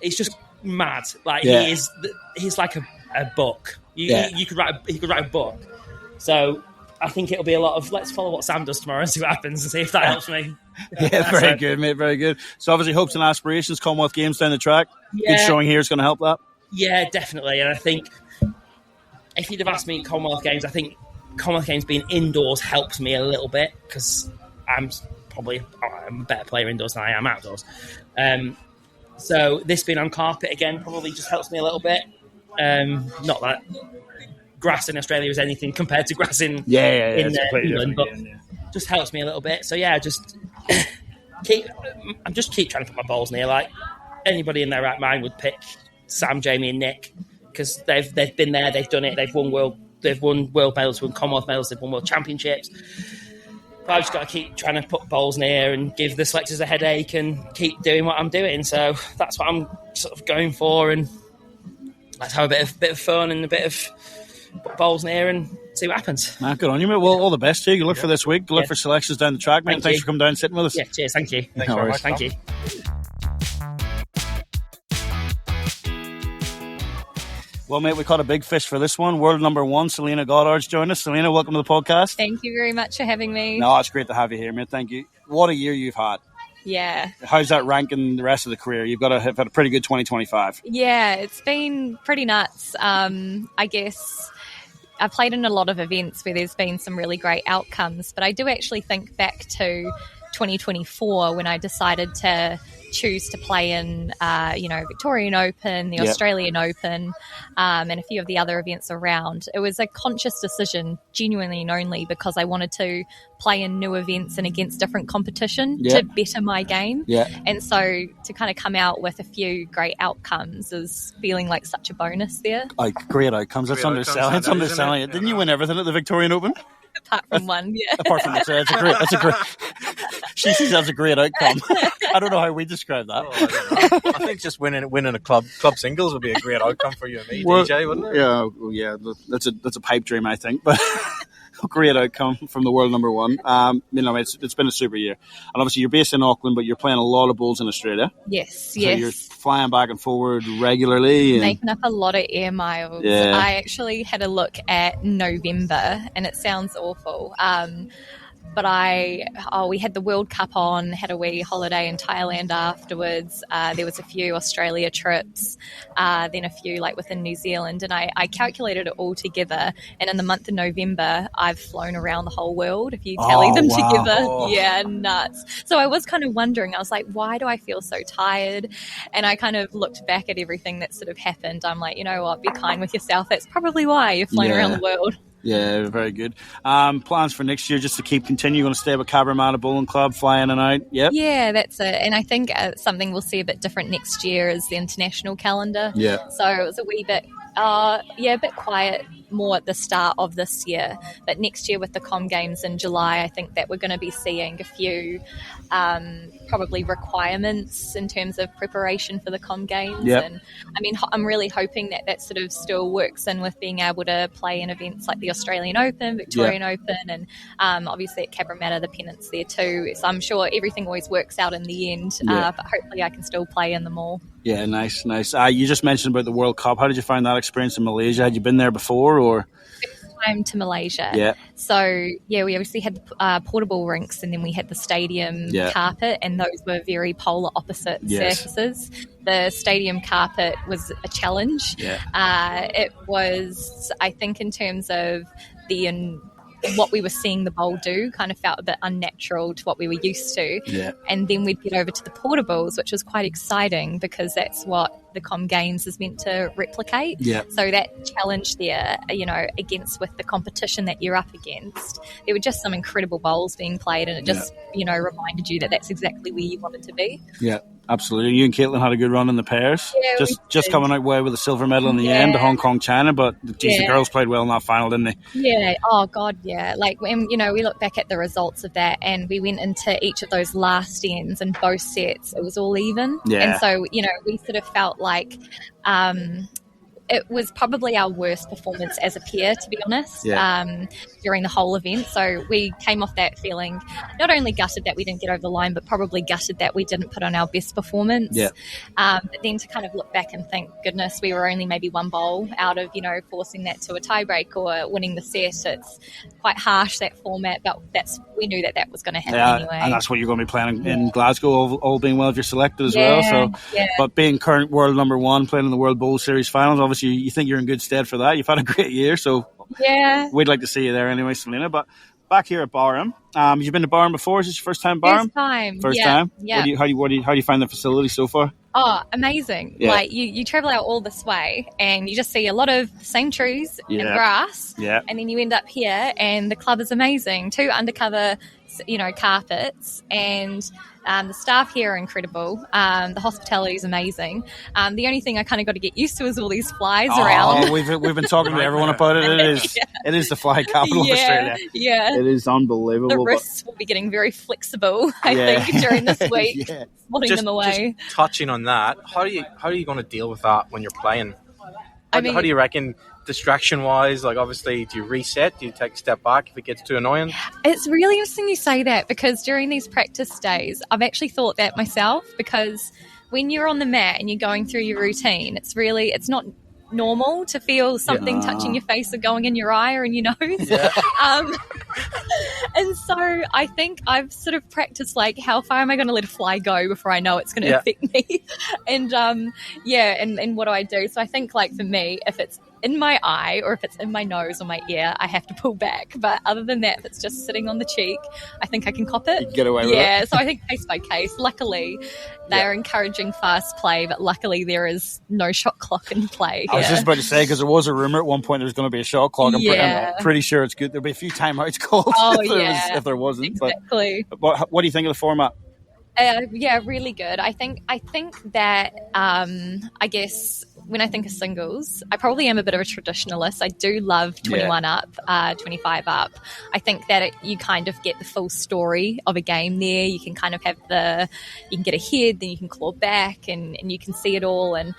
it's just mad. Like he's like a book. He could write a book. So I think it'll be a lot of let's follow what Sam does tomorrow and see what happens and see if that helps me. Very good, mate. Very good. So obviously, hopes and aspirations, Commonwealth Games down the track. Good showing here is going to help that. Yeah, definitely. And I think if you'd have asked me Commonwealth Games, I think Commonwealth Games being indoors helps me a little bit because I'm a better player indoors than I am outdoors. So this being on carpet again probably just helps me a little bit. Not that grass in Australia is anything compared to grass in England, but just helps me a little bit. So yeah, just keep trying to put my balls near. Like anybody in their right mind would pick Sam, Jamie, and Nick because they've been there, they've done it, they've won world medals, won Commonwealth medals, they've won world championships. But I've just got to keep trying to put balls near and give the selectors a headache and keep doing what I'm doing. So that's what I'm sort of going for, and let's have a bit of fun and a bit of put balls near and see what happens. Good on you, mate. Well, all the best to you. Good luck for this week. Good luck for selections down the track, mate. Thanks for coming down and sitting with us. Yeah, cheers. Thank you. Thanks very much. Thank you. Well, mate, we caught a big fish for this one. World number 1, Selina Goddard's joined us. Selina, welcome to the podcast. Thank you very much for having me. No, it's great to have you here, mate. Thank you. What a year you've had. Yeah. How's that ranking the rest of the career? You've had a pretty good 2025. Yeah, it's been pretty nuts. I guess I've played in a lot of events where there's been some really great outcomes, but I do actually think back to 2024 when I decided to choose to play in, Victorian Open, the Australian Open, and a few of the other events around. It was a conscious decision, genuinely and only because I wanted to play in new events and against different competition to better my game. Yeah. And so to kind of come out with a few great outcomes is feeling like such a bonus there. Great outcomes. That's underselling. It's underselling it. Didn't you win everything at the Victorian Open? Apart from one, yeah. Apart from that's a great. She sees that's a great outcome. I don't know how we describe that. I think just winning a club singles would be a great outcome for you and me, DJ, wouldn't it? Yeah, that's a pipe dream, I think. But great outcome from the world number one. It's been a super year, and obviously you're based in Auckland, but you're playing a lot of bowls in Australia. Yes, So yes. you're flying back and forward regularly. And making up a lot of air miles. Yeah. I actually had a look at November, and it sounds awful. But we had the World Cup on, had a wee holiday in Thailand afterwards. There was a few Australia trips, then a few like within New Zealand. And I calculated it all together. And in the month of November, I've flown around the whole world. If you tally them together, yeah, nuts. So I was kind of wondering, I was like, why do I feel so tired? And I kind of looked back at everything that sort of happened. I'm like, you know what, be kind with yourself. That's probably why you're flying around the world. Yeah, very good. Plans for next year, just to continue. You're going to stay with Cabramatta Bowling Club, fly in and out? Yep. Yeah, that's it. And I think something we'll see a bit different next year is the international calendar. Yeah. So it was a wee bit, a bit quiet more at the start of this year. But next year with the Com Games in July, I think that we're going to be seeing a few probably requirements in terms of preparation for the Com Games. Yep. And I mean, I'm really hoping that sort of still works in with being able to play in events like the Australian Open, Victorian Open, and obviously at Cabramatta the pennants there too. So I'm sure everything always works out in the end, but hopefully I can still play in them all. Yeah, nice. You just mentioned about the World Cup. How did you find that experience in Malaysia? Had you been there before, or? Time to Malaysia. Yeah. So, we obviously had the portable rinks, and then we had the stadium carpet, and those were very polar opposite surfaces. The stadium carpet was a challenge. Yeah. It was, I think, in terms of what we were seeing the bowl do kind of felt a bit unnatural to what we were used to. Yeah. And then we'd get over to the portables, which was quite exciting because that's what the Com Games is meant to replicate. Yeah. So that challenge there, against with the competition that you're up against, there were just some incredible bowls being played, and it just, reminded you that that's exactly where you wanted to be. Yeah. Absolutely. You and Caitlin had a good run in the pairs. Yeah, just coming out way with a silver medal in the end, the Hong Kong China, but the girls played well in that final, didn't they? Yeah. Oh God, yeah. Like when we look back at the results of that, and we went into each of those last ends and both sets, it was all even. Yeah. And so we sort of felt like it was probably our worst performance as a pair, to be honest, during the whole event. So we came off that feeling not only gutted that we didn't get over the line, but probably gutted that we didn't put on our best performance. Yeah. But then to kind of look back and think, goodness, we were only maybe one bowl out of, forcing that to a tiebreak or winning the set. It's quite harsh, that format, but we knew that was going to happen anyway. And that's what you're going to be playing in Glasgow, all being well if you're selected as well. So, but being current world number one, playing in the World Bowl Series finals, obviously you think you're in good stead for that. You've had a great year, so we'd like to see you there anyway, Selina. But back here at Barham, you've been to Barham before. Is this your first time Barham? First time. Yeah. How do you find the facility so far? Oh, amazing. Yeah. Like you travel out all this way and you just see a lot of the same trees and grass. Yeah. And then you end up here and the club is amazing. 2 undercover, carpets, and the staff here are incredible. The hospitality is amazing. The only thing I kind of got to get used to is all these flies around. We've been talking to everyone about it. It is the fly capital of Australia. Yeah. It is unbelievable. The wrists will be getting very flexible, I think, during this week. Swatting them away. Just touching on that, how are you going to deal with that when you're playing? How do you reckon, distraction-wise, like obviously, do you reset? Do you take a step back if it gets too annoying? It's really interesting you say that, because during these practice days, I've actually thought that myself, because when you're on the mat and you're going through your routine, it's not normal to feel something touching your face or going in your eye or in your nose. Yeah. And so I think I've sort of practiced, like, how far am I going to let a fly go before I know it's going to affect me? And and what do I do? So I think, like, for me, if it's in my eye or if it's in my nose or my ear, I have to pull back. But other than that, if it's just sitting on the cheek, I think I can cop it. You can get away with it. Yeah, so I think case by case. Luckily, they are encouraging fast play, but luckily there is no shot clock in play. I was just about to say, because there was a rumour at one point there was going to be a shot clock. I'm pretty sure it's good. There'll be a few timeouts called if there wasn't. Exactly. But what do you think of the format? Really good. I think that I guess when I think of singles, I probably am a bit of a traditionalist. I do love 21 up, 25 up. I think that you kind of get the full story of a game there. You can kind of have you can get ahead, then you can claw back, and you can see it all. And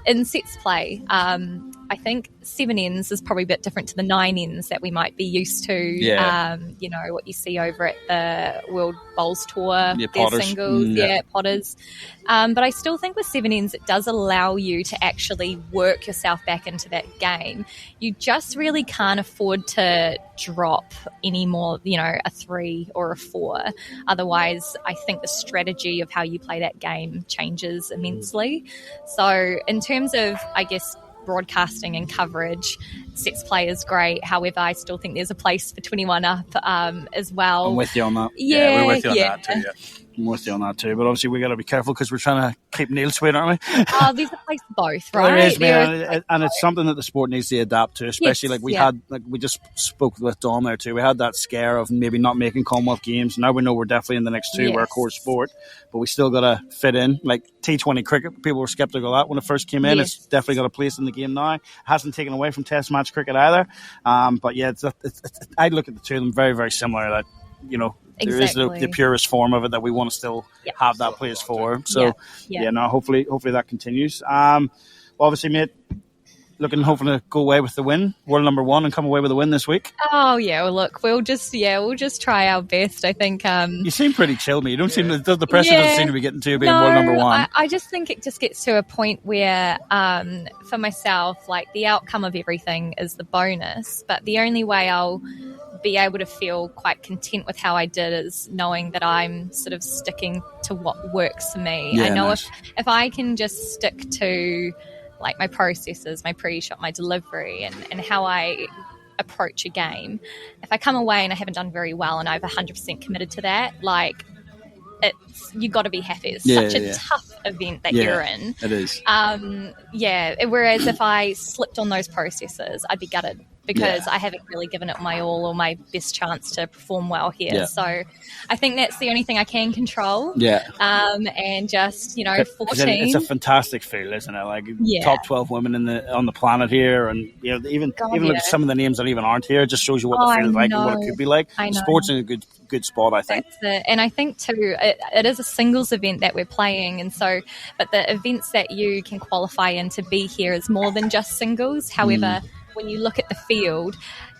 in sets play, I think 7 ends is probably a bit different to the 9 ends that we might be used to. Yeah. You know, what you see over at the World Bowls Tour, their Potters. singles, Potters. But I still think with 7 ends, it does allow you to actually work yourself back into that game. You just really can't afford to drop any more, you know, a 3 or a 4. Otherwise, I think the strategy of how you play that game changes immensely. So in terms of, I guess, broadcasting and coverage, sets play is great. However, I still think there's a place for 21 up as well. I'm with you on that. Yeah, we're with you on that too. Yeah. I'm with you on that too. But obviously, we got to be careful because we're trying to keep Neil sweet, aren't we? There's a place for both, right? There is, man, and it's something that the sport needs to adapt to. Especially like we just spoke with Dawn there too. We had that scare of maybe not making Commonwealth Games. Now we know we're definitely in the next 2. We're a core sport, but we still got to fit in. Like T20 cricket, people were skeptical of that when it first came in. It's definitely got a place in the game now. It hasn't taken away from Test match cricket either. But yeah, I look at the two of them very, very similar. That, you know, there is the purest form of it that we want to still have that place for. So no, hopefully that continues. Well, obviously, mate, hoping to go away with the win, world number 1, and come away with a win this week. Oh yeah, well, look, we'll just try our best. I think you seem pretty chill, mate. You don't seem the pressure doesn't seem to be getting to you being world number 1. I just think it just gets to a point where for myself, like, the outcome of everything is the bonus, but the only way I'll be able to feel quite content with how I did is knowing that I'm sort of sticking to what works for me. I know if I can just stick to, like, my processes, my pre-shot, my delivery, and how I approach a game. If I come away and I haven't done very well and I've 100% committed to that, like, you got to be happy. It's such a tough event that you're in. It is. Whereas if I slipped on those processes, I'd be gutted because I haven't really given it my all or my best chance to perform well here. Yeah. So I think that's the only thing I can control. Yeah. And just, 14. It's a fantastic feel, isn't it? Like, top 12 women on the planet here, and even look at some of the names that even aren't here, it just shows you what the feel is like and what it could be like. The sport's in a good spot, I think. That's it. And I think too, it is a singles event that we're playing, and so, but the events that you can qualify in to be here is more than just singles. However, when you look at the field,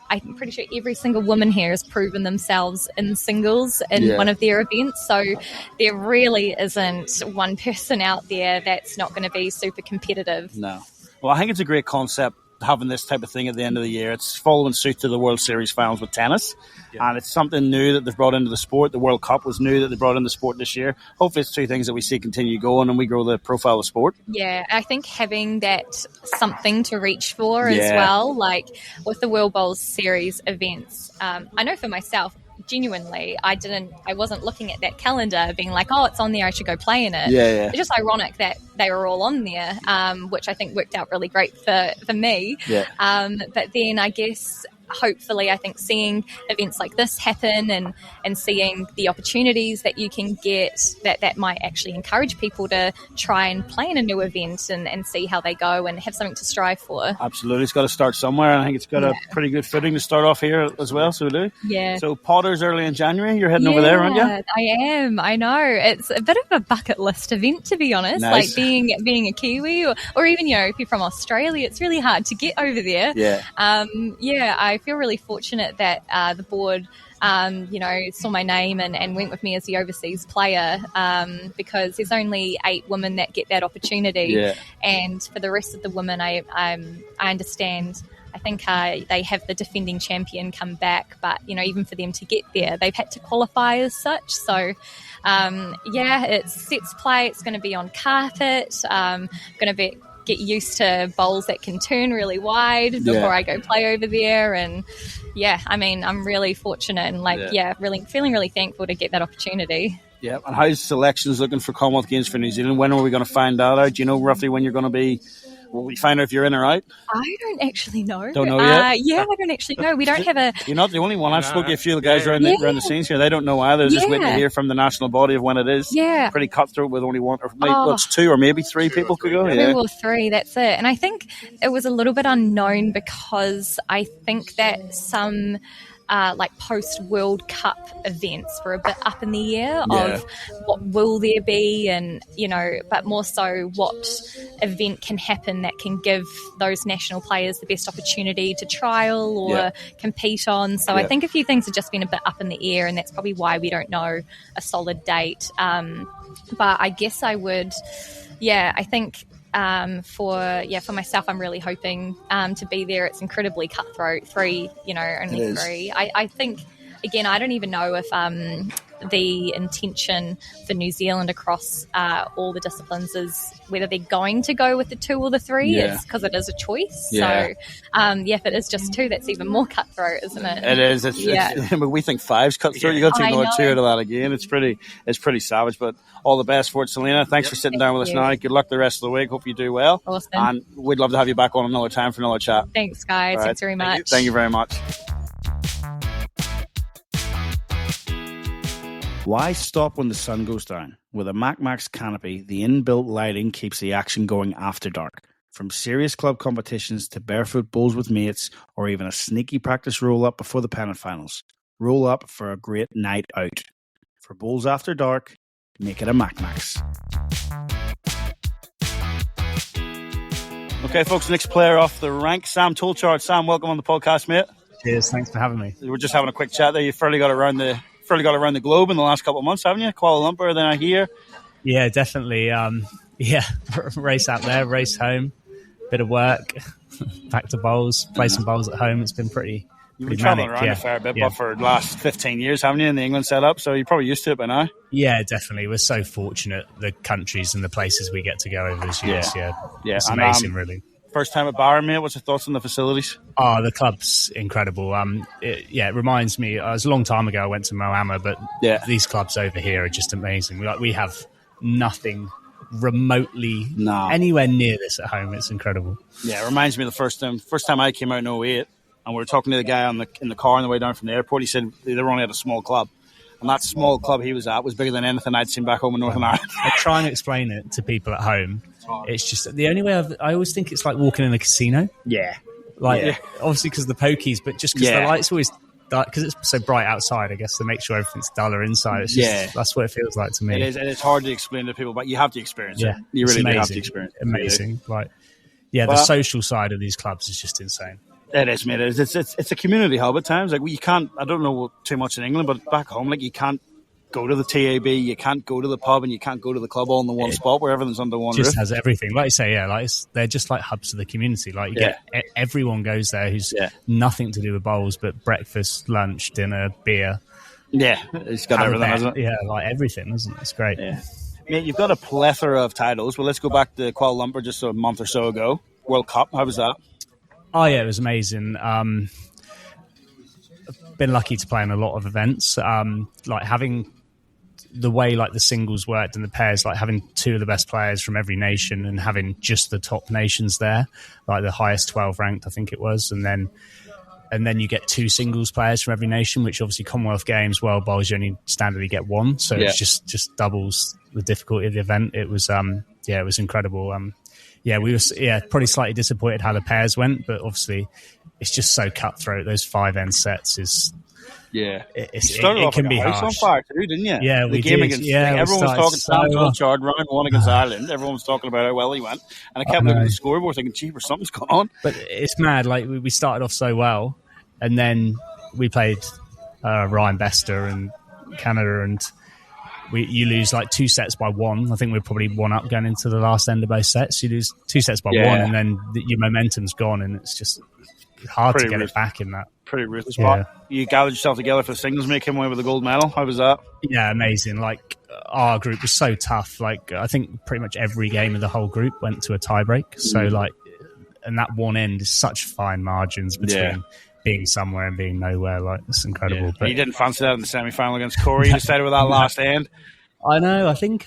I'm pretty sure every single woman here has proven themselves in singles in one of their events. So there really isn't one person out there that's not going to be super competitive. No. Well, I think it's a great concept, having this type of thing at the end of the year. It's following suit to the World Series finals with tennis, and it's something new that they've brought into the sport. The World Cup was new that they brought into the sport this year. Hopefully it's 2 things that we see continue going and we grow the profile of sport. Yeah, I think having that something to reach for as well, like with the World Bowls Series events, I know for myself, genuinely, I wasn't looking at that calendar being like, oh, it's on there, I should go play in it. It's just ironic that they were all on there, which I think worked out really great for me. But then I guess hopefully, I think seeing events like this happen and seeing the opportunities that you can get, that might actually encourage people to try and play in a new event and see how they go and have something to strive for. Absolutely. It's got to start somewhere, and I think it's got a pretty good footing to start off here as well, so we do. Yeah. So Potters early in January, you're heading over there, aren't you? I am. I know. It's a bit of a bucket list event, to be honest. Nice. Like being a Kiwi or even, if you're from Australia, it's really hard to get over there. I feel really fortunate that the board saw my name and went with me as the overseas player, because there's only 8 women that get that opportunity, and for the rest of the women, I understand. I think they have the defending champion come back, but even for them to get there, they've had to qualify as such. So it's sets play. It's going to be on carpet. Going to get used to bowls that can turn really wide before I go play over there. And I'm really fortunate and really feeling really thankful to get that opportunity. Yeah, and how's selections looking for Commonwealth Games for New Zealand? When are we going to find that out? Do you know roughly when you're going to be? Will we find out if you're in or out? I don't actually know. Don't know yet? I don't actually know. We don't have a... You're not the only one. I've spoken to a few of the guys around the scenes here. They don't know either. They're just waiting to hear from the national body of when it is. Yeah. Pretty cutthroat with only one, or maybe it's 2 or maybe 3 people could go. 2 or 3, that's it. And I think it was a little bit unknown because I think that some like post-World Cup events were a bit up in the air of what will there be, and, you know, but more so what event can happen that can give those national players the best opportunity to trial or compete on. So I think a few things have just been a bit up in the air, and that's probably why we don't know a solid date. But I guess I would, I think for myself, I'm really hoping to be there. It's incredibly cutthroat. Only three. I think, again, I don't even know if the intention for New Zealand across all the disciplines is whether they're going to go with the 2 or the 3. It's because it is a choice. So if it is just 2, that's even more cutthroat, isn't it? It is. It's, we think 5's cutthroat. You got to take another 2 out of that again. It's pretty savage. But all the best for it, Selina. Thanks for sitting down with us now. Good luck the rest of the week. Hope you do well. Awesome. And we'd love to have you back on another time for another chat. Thanks, guys. Right. Thanks very much. Thank you very much. Why stop when the sun goes down? With a MacMax canopy, the inbuilt lighting keeps the action going after dark. From serious club competitions to barefoot bowls with mates, or even a sneaky practice roll-up before the pennant finals. Roll up for a great night out. For bowls after dark, make it a MacMax. Okay, folks, next player off the rank, Sam Tolchard. Sam, welcome on the podcast, mate. Cheers, thanks for having me. We're just having a quick chat there. You've fairly got around the globe in the last couple of months, haven't you? Kuala Lumpur, then I hear. Yeah, definitely. Race out there, race home, bit of work, back to bowls, play some bowls at home. It's been pretty. You've been travelling around a fair bit, but for the last 15 years, haven't you, in the England setup? So you're probably used to it by now. Yeah, definitely. We're so fortunate, the countries and the places we get to go over these years. Yeah. It's and, amazing, really. First time at Barham, mate. What's your thoughts on the facilities? Oh, the club's incredible. It reminds me, it was a long time ago I went to Mohammed, but these clubs over here are just amazing. We have nothing remotely anywhere near this at home. It's incredible. Yeah, it reminds me of the first time I came out in 2008, and we were talking to the guy in the car on the way down from the airport. He said they were only at a small club. And that small club he was at was bigger than anything I'd seen back home in Northern Ireland. I try and explain it to people at home. It's just the only way I always think it's like walking in a casino. Yeah. Obviously because of the pokies, but just because the lights always dark, because it's so bright outside, I guess, to make sure everything's duller inside. It's just, that's what it feels like to me. It is, and it's hard to explain to people, but you have to experience it. You really do have to experience it. Amazing. The social side of these clubs is just insane. It is, mate. It's a community hub at times. Like, you can't, I don't know too much in England, but back home, like, you can't go to the TAB, you can't go to the pub, and you can't go to the club all in the one spot where everything's under one roof. Just has everything. Like you say, they're just like hubs of the community. Like, everyone goes there who's nothing to do with bowls, but breakfast, lunch, dinner, beer. Yeah, it's got everything, hasn't it? Yeah, like everything, isn't it? It's great. Yeah. Mate, you've got a plethora of titles. Well, let's go back to Kuala Lumpur just a month or so ago. World Cup, how was that? Oh, yeah, it was amazing. I've been lucky to play in a lot of events. Like having the way like the singles worked and the pairs, like having two of the best players from every nation and having just the top nations there, like the highest 12 ranked, I think it was. And then you get two singles players from every nation, which obviously Commonwealth Games, World Bowls, you only standardly get one. So it's just doubles the difficulty of the event. It was, it was incredible. We were probably slightly disappointed how the pairs went, but obviously it's just so cutthroat. Those 5 end sets is it can be harsh. On fire too, didn't you? Yeah, the game against everyone was talking Sam Tolchard round 1 against Ireland. Everyone was talking about how well he went, and I kept looking at the scoreboard thinking, "Gee, something's going on." But it's mad. Like we started off so well, and then we played Ryan Bester and Canada, and you lose like 2 sets by 1. I think we're probably 1 up going into the last end of both sets. You lose 2 sets by 1, and then your momentum's gone, and it's just hard to get it back in that. Pretty ruthless. Yeah. You gathered yourself together for the singles, came away with a gold medal. How was that? Yeah, amazing. Like, our group was so tough. Like, I think pretty much every game of the whole group went to a tiebreak. So, and that one end is such fine margins between being somewhere and being nowhere. Like, it's incredible. Yeah. But you didn't fancy that in the semi-final against Corey. You decided with that last end. I know. I think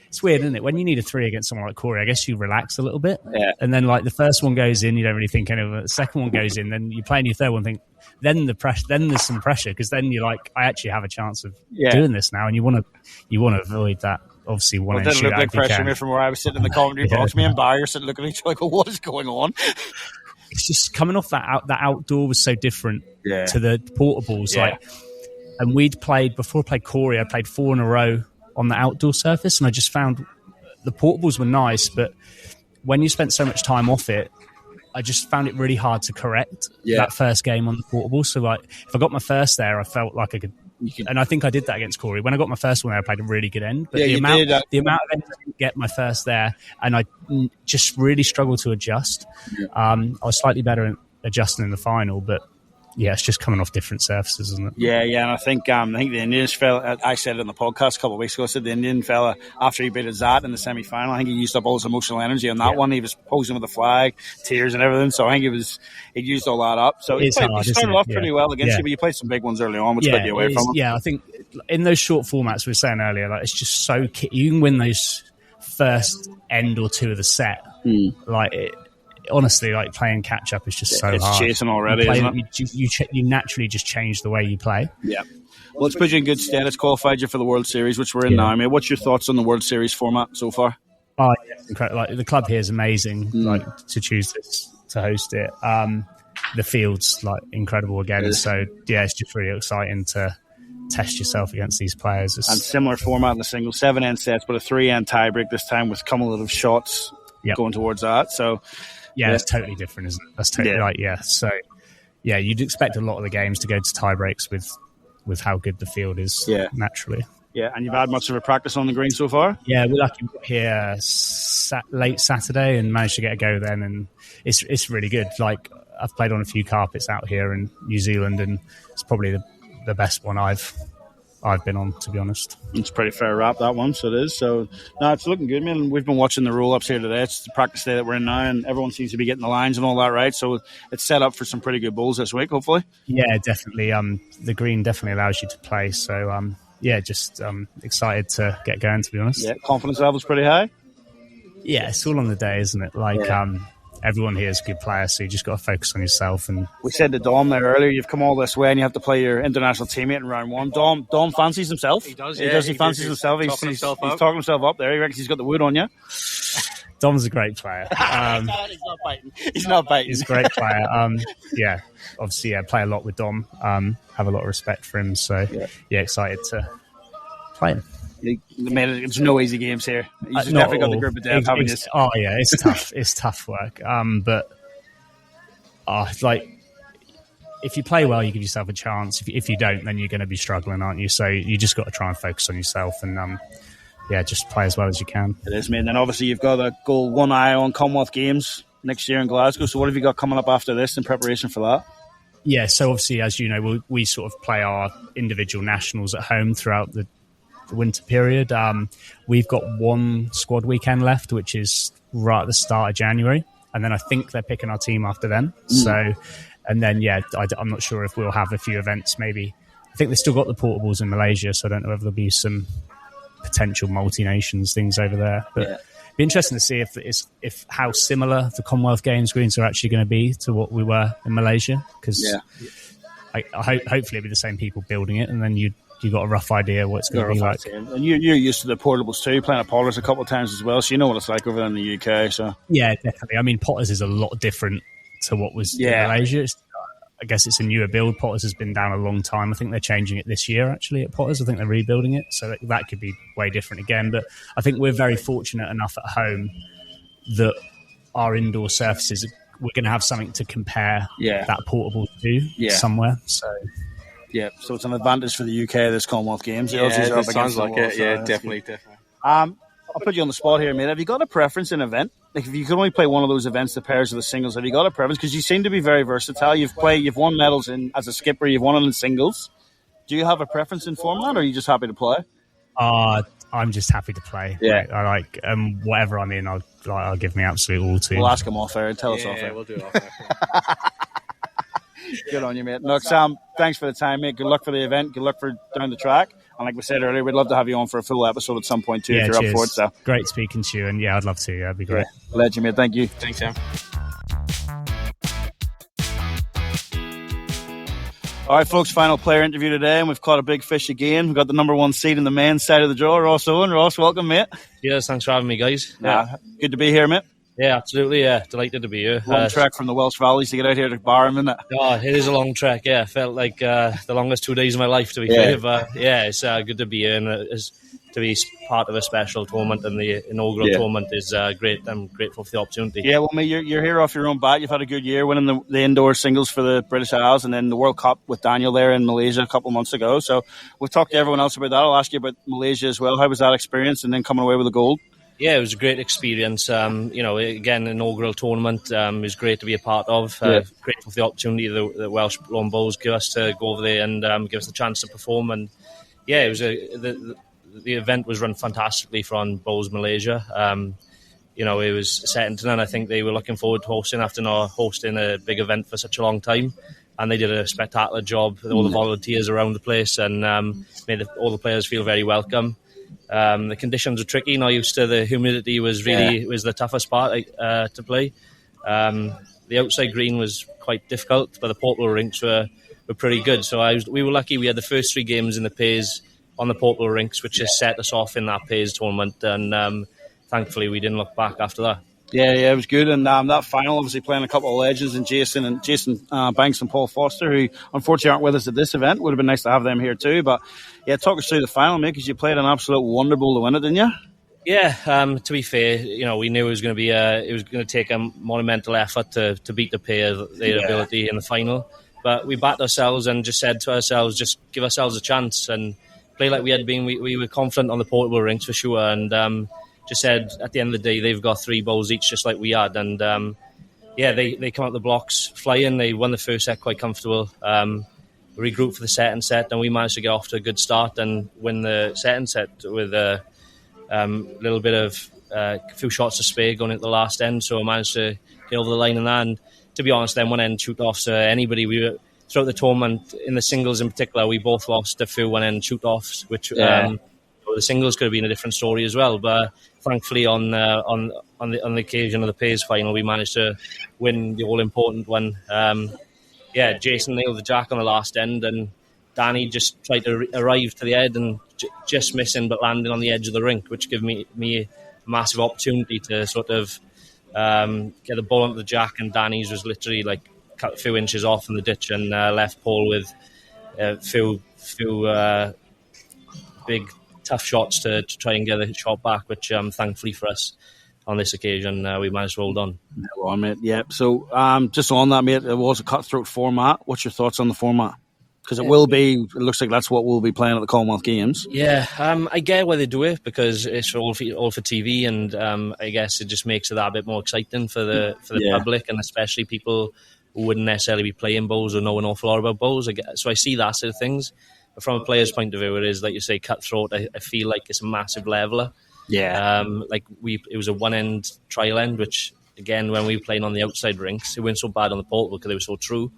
it's weird, isn't it? When you need a 3 against someone like Corey, I guess you relax a little bit. Yeah. And then, like, the first one goes in, you don't really think any of it. The second one goes in, then you play in your third one, then there's some pressure, because then you're like, I actually have a chance of doing this now, and you want to avoid that. Obviously, one end shootout. It didn't look like pressure from where I was sitting in the commentary box. Me and Barry are sitting looking at each other like, what is going on? it's just coming off that outdoor was so different to the portables. Yeah. And before I played Corey, I played 4 in a row on the outdoor surface, and I just found the portables were nice, but when you spent so much time off it, I just found it really hard to correct that first game on the portable. So like, if I got my first there, I felt like I could, and I think I did that against Corey. When I got my first one there, I played a really good end. But the amount of ends I didn't get my first there, and I just really struggled to adjust. I was slightly better at adjusting in the final, but yeah, it's just coming off different surfaces, isn't it? Yeah, and I think the Indian fella, I said it on the podcast a couple of weeks ago, I said the Indian fella, after he beat Azat in the semi-final, I think he used up all his emotional energy on that one. He was posing with the flag, tears and everything, so I think he'd used all that up. So he started off pretty well against you, but you played some big ones early on, which led you away from him. Yeah, I think in those short formats we were saying earlier, like it's just so you can win those first end or two of the set. Honestly, like playing catch up is just so hard. It's chasing already, isn't it? You naturally just change the way you play. Yeah. Well, it's put you in good stead. It's qualified you for the World Series, which we're in now, mate. What's your thoughts on the World Series format so far? Oh, yeah, it's incredible. Like the club here is amazing. Like to choose this to host it. The field's like incredible again. So yeah, it's just really exciting to test yourself against these players. And similar format in the single, 7 end sets, but a 3 end tiebreak this time with cumulative shots going towards that. So. Yeah, it's totally different, isn't it? That's totally So, yeah, you'd expect a lot of the games to go to tie breaks with how good the field is naturally. Yeah, and you've had much of a practice on the green so far? Yeah, we're lucky here late Saturday and managed to get a go then, and it's really good. Like, I've played on a few carpets out here in New Zealand, and it's probably the best one I've been on, to be honest. It's pretty fair wrap, that one, so it is. So, no, it's looking good, man. We've been watching the roll-ups here today. It's the practice day that we're in now, and everyone seems to be getting the lines and all that right. So it's set up for some pretty good bowls this week, hopefully. Yeah, definitely. The green definitely allows you to play. So, just excited to get going, to be honest. Yeah, confidence level's pretty high? Yeah, it's all on the day, isn't it? Like, everyone here is a good player, so you just got to focus on yourself. And we said to Dom there earlier, you've come all this way and you have to play your international teammate in round one. Dom fancies himself. He does, He fancies himself. He's talking himself up there. He reckons he's got the wood on you. Dom's a great player. He's not biting. He's a great player. Obviously, play a lot with Dom. Have a lot of respect for him. So, excited to play him. Man, it's no easy games here. He's definitely got the grip of death. It's tough. It's tough work. If you play well, you give yourself a chance. If you don't, then you're going to be struggling, aren't you? So you just got to try and focus on yourself and just play as well as you can. It is, man. And obviously you've got to go one eye on Commonwealth Games next year in Glasgow. So what have you got coming up after this in preparation for that? Yeah, so obviously, as you know, we sort of play our individual nationals at home throughout the winter period. We've got one squad weekend left, which is right at the start of January, and then I think they're picking our team after then. So, and then I'm not sure if we'll have a few events. Maybe I think they've still got the portables in Malaysia, so I don't know whether there'll be some potential multi-nations things over there. But it'd be interesting to see if how similar the Commonwealth Games greens are actually going to be to what we were in Malaysia, because hopefully it'll be the same people building it, and then you got a rough idea what it's going to be like. And you're used to the portables too, playing at Potters a couple of times as well, so you know what it's like over there in the UK. So yeah, definitely. I mean, Potters is a lot different to what was in Malaysia. I guess it's a newer build. Potters has been down a long time. I think they're changing it this year, actually, at Potters. I think they're rebuilding it, so that could be way different again. But I think we're very fortunate enough at home that our indoor surfaces, we're going to have something to compare that portable to somewhere. So... yeah, so it's an advantage for the UK, this Commonwealth Games. It sounds like it. Yeah, definitely. I'll put you on the spot here, mate. Have you got a preference in event? Like, if you could only play one of those events, the pairs or the singles, have you got a preference? Because you seem to be very versatile. You've won medals as a skipper. You've won it in singles. Do you have a preference in format, or are you just happy to play? I'm just happy to play. Yeah, I like whatever I'm in. I'll give me absolute all to. We'll ask him off air. Tell us off air. Yeah, we'll do it off air. Good on you, mate. Look, Sam, thanks for the time, mate. Good luck for the event. Good luck for down the track. And like we said earlier, we'd love to have you on for a full episode at some point too, if you're up for it. So great speaking to you, and I'd love to. That'd be great. Legend, mate. Thank you. Thanks, Sam. All right, folks, final player interview today, and we've caught a big fish again. We've got the number one seed in the men's side of the draw, Ross Owen. Ross, welcome, mate. Yes, thanks for having me, guys. Good to be here, mate. Yeah, absolutely. Yeah, delighted to be here. Long trek from the Welsh Valleys to get out here to Barham, isn't it? Oh, it is a long trek. Yeah, felt like the longest 2 days of my life, to be fair. But yeah, it's good to be here, and to be part of a special tournament, and the inaugural tournament is great. I'm grateful for the opportunity. Yeah, well, mate, you're here off your own bat. You've had a good year winning the indoor singles for the British Isles, and then the World Cup with Daniel there in Malaysia a couple of months ago. So we've talked to everyone else about that. I'll ask you about Malaysia as well. How was that experience, and then coming away with the gold? Yeah, it was a great experience. Again, inaugural tournament. It was great to be a part of. Grateful for the opportunity the Welsh Lawn Bowls give us to go over there and give us the chance to perform. And yeah, it was the event was run fantastically from Bowls Malaysia. It was second to none. I think they were looking forward to hosting after not hosting a big event for such a long time. And they did a spectacular job with all the volunteers around the place, and made all the players feel very welcome. The conditions were tricky. Not used to the humidity. Was the toughest part to play. The outside green was quite difficult, but the portable rinks were pretty good. So we were lucky. We had the first 3 games in the Pays on the portable rinks, which just set us off in that Pays tournament. And thankfully, we didn't look back after that. Yeah, it was good. And that final, obviously playing a couple of legends, and Jason Banks and Paul Foster, who unfortunately aren't with us at this event. Would have been nice to have them here too. But yeah, talk us through the final, mate, because you played an absolute wonder bowl to win it, didn't you? Yeah, to be fair, we knew it was going to take a monumental effort to beat the pair, their ability in the final. But we backed ourselves and just said to ourselves, just give ourselves a chance and play like we had been. We were confident on the portable rinks for sure, and just said at the end of the day they've got 3 bowls each, just like we had. And they come out the blocks flying. They won the first set quite comfortable. Regrouped for the second set, and we managed to get off to a good start and win the second set with a little bit of a few shots to spare going into the last end. So I managed to get over the line in that. And to be honest, then one end shoot offs to anybody. We were throughout the tournament in the singles in particular. We both lost a few one end shoot offs, which the singles could have been a different story as well. But thankfully, on the occasion of the Pays final, we managed to win the all important one. Jason nailed the jack on the last end, and Danny just tried to arrive to the head and just missing, but landing on the edge of the rink, which gave me a massive opportunity to sort of get the ball onto the jack. And Danny's was literally like cut a few inches off in the ditch, and left Paul with a few big tough shots to try and get the shot back, which thankfully for us on this occasion we managed to hold on. Well, mate, yeah. So just on that, mate, it was a cutthroat format. What's your thoughts on the format? Because it looks like that's what we'll be playing at the Commonwealth Games. Yeah, I get why they do it, because it's all for TV, and I guess it just makes it that bit more exciting for the public, and especially people who wouldn't necessarily be playing bowls or know an awful lot about bowls. So I see that sort of things. But from a player's point of view, it is, like you say, cutthroat. I feel like it's a massive leveller. Yeah. It was a one-end trial end, which, again, when we were playing on the outside rinks, it weren't so bad on the portable because they were so true.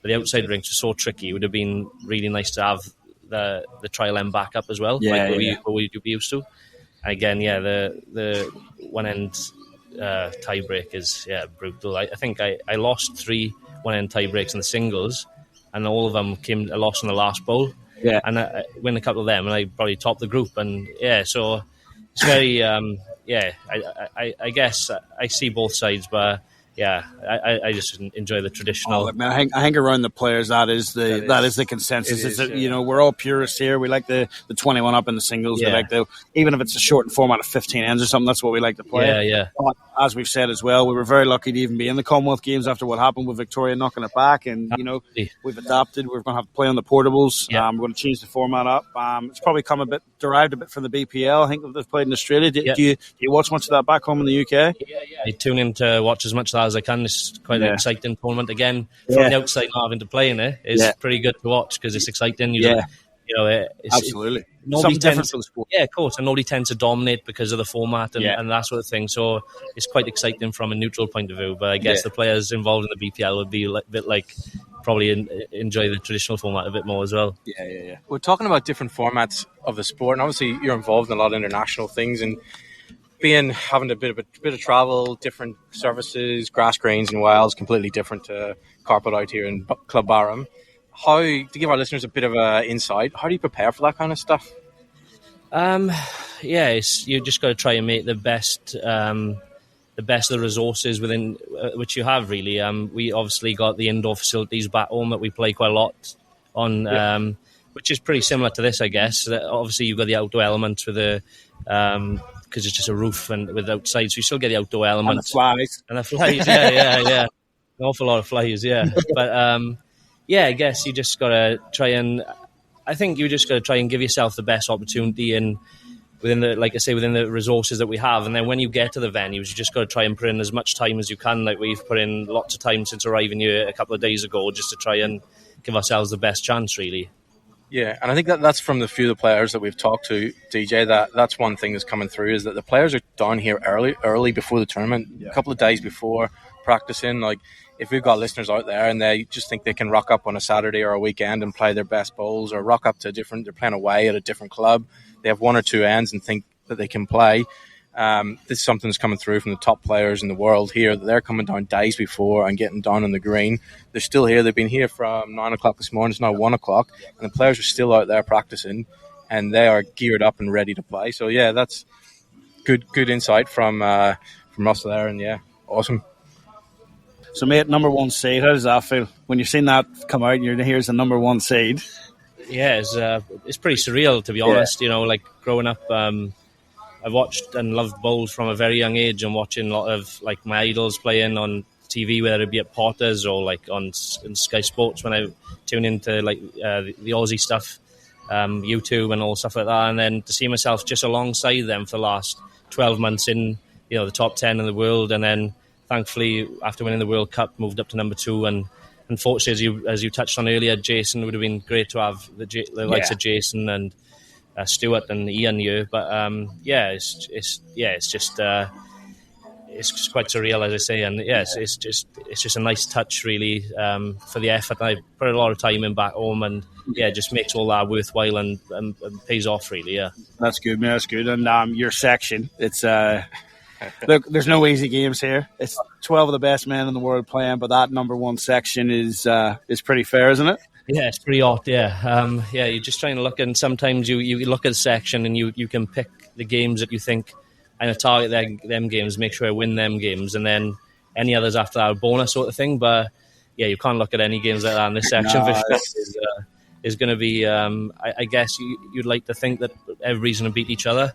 But the outside rinks were so tricky. It would have been really nice to have the trial end back up as well, what we'd be used to. And again, the one-end tie break is brutal. I think I lost 3 one-end tie breaks in the singles, and all of them I lost in the last bowl. Yeah, and I win a couple of them, and I probably topped the group. And so it's very I guess I see both sides, but I just enjoy the traditional. I think around the players that is the consensus. We're all purists here. We like the 21 up in the singles. We like even if it's a shortened format of 15 ends or something. That's what we like to play. Yeah. But as we've said as well, we were very lucky to even be in the Commonwealth Games after what happened with Victoria knocking it back, and we've adapted. We're going to have to play on the portables. Yeah. We're going to change the format up. It's probably derived a bit from the BPL. I think they've played in Australia. Do you watch much of that back home in the UK? Yeah. I tune in to watch as much of that as I can. It's quite an exciting tournament. Again, from the outside, not having to play in it is pretty good to watch because it's exciting. Absolutely. Something different for the sport. Yeah, of course. And nobody tends to dominate because of the format and that sort of thing. So it's quite exciting from a neutral point of view. But I guess the players involved in the BPL would be a bit like probably enjoy the traditional format a bit more as well. Yeah. We're talking about different formats of the sport, and obviously you're involved in a lot of international things, and having a bit of travel, different surfaces, grass greens and wilds, completely different to carpet out here in Club Barham. To give our listeners a bit of an insight, how do you prepare for that kind of stuff? You just got to try and make the best the best of the resources within which you have, really. We obviously got the indoor facilities back home that we play quite a lot on, which is pretty similar to this, I guess. Obviously, you've got the outdoor elements with the because it's just a roof and with outside, so you still get the outdoor elements. And the flies, yeah. An awful lot of flies, yeah. But I guess you just got to try and. I think you just got to try and give yourself the best opportunity within the resources that we have. And then when you get to the venues, you just got to try and put in as much time as you can. Like we've put in lots of time since arriving here a couple of days ago, just to try and give ourselves the best chance, really. Yeah, and I think that's from the few of the players that we've talked to, DJ, that's one thing that's coming through, is that the players are down here early before the tournament, a couple of days before practicing. Like, if we've got listeners out there and they just think they can rock up on a Saturday or a weekend and play their best bowls, or rock up to they're playing away at a different club, they have one or two ends and think that they can play. This is something that's coming through from the top players in the world here, that they're coming down days before and getting down on the green. They're still here. They've been here from 9 o'clock this morning. It's now 1 o'clock, and the players are still out there practicing, and they are geared up and ready to play. So yeah, that's good insight from us there, and yeah, awesome. So, mate, number one seed, how does that feel when you've seen that come out and you're here's the number one seed? Yeah, it's pretty surreal, to be honest. You know, like growing up, I watched and loved bowls from a very young age, and watching a lot of like my idols playing on TV, whether it be at Potters or like on Sky Sports when I tune into like the Aussie stuff, YouTube and all stuff like that, and then to see myself just alongside them for the last 12 months in the top 10 in the world, and then thankfully after winning the World Cup moved up to number 2, and unfortunately as you touched on earlier, Jason, it would have been great to have the likes of Jason and Stuart and Ian here, but it's just quite surreal, as I say, and it's just a nice touch, really, for the effort. I put a lot of time in back home, and it just makes all that worthwhile and pays off, really. Yeah, that's good, man. That's good. And your section, it's look, there's no easy games here. It's 12 of the best men in the world playing, but that number one section is pretty fair, isn't it? Yeah, it's pretty hot, yeah. You're just trying to look, and sometimes you look at a section and you can pick the games that you think, I'm going to target them games, make sure I win them games, and then any others after that are bonus sort of thing. But, yeah, you can't look at any games like that in this section. For sure. Is going to be, I guess you'd like to think that everybody's going to beat each other,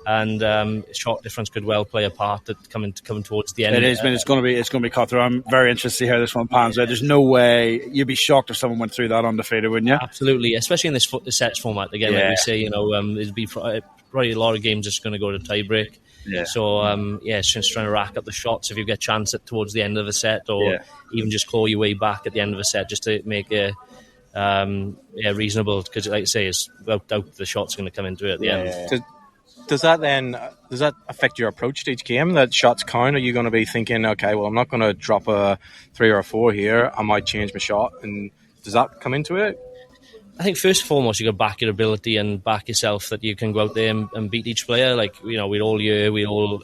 and shot difference could well play a part at coming towards the end. It is, man. It's going to be cut through. I'm very interested to see how this one pans out. There's no way you'd be shocked if someone went through that undefeated, wouldn't you? Absolutely, especially in this sets format. Again, like we say, there'd be probably a lot of games just going to go to tie break. Yeah. So it's just trying to rack up the shots if you get a chance towards the end of a set, or even just claw your way back at the end of a set, just to make it reasonable. Because, like I say, it's without doubt the shot's going to come into it at the end. Does that affect your approach to each game, that shots count? Are you going to be thinking, okay, well, I'm not going to drop a 3 or a 4 here, I might change my shot, and does that come into it? I think first and foremost you got to back your ability and back yourself, that you can go out there and beat each player. Like, we're all here, we all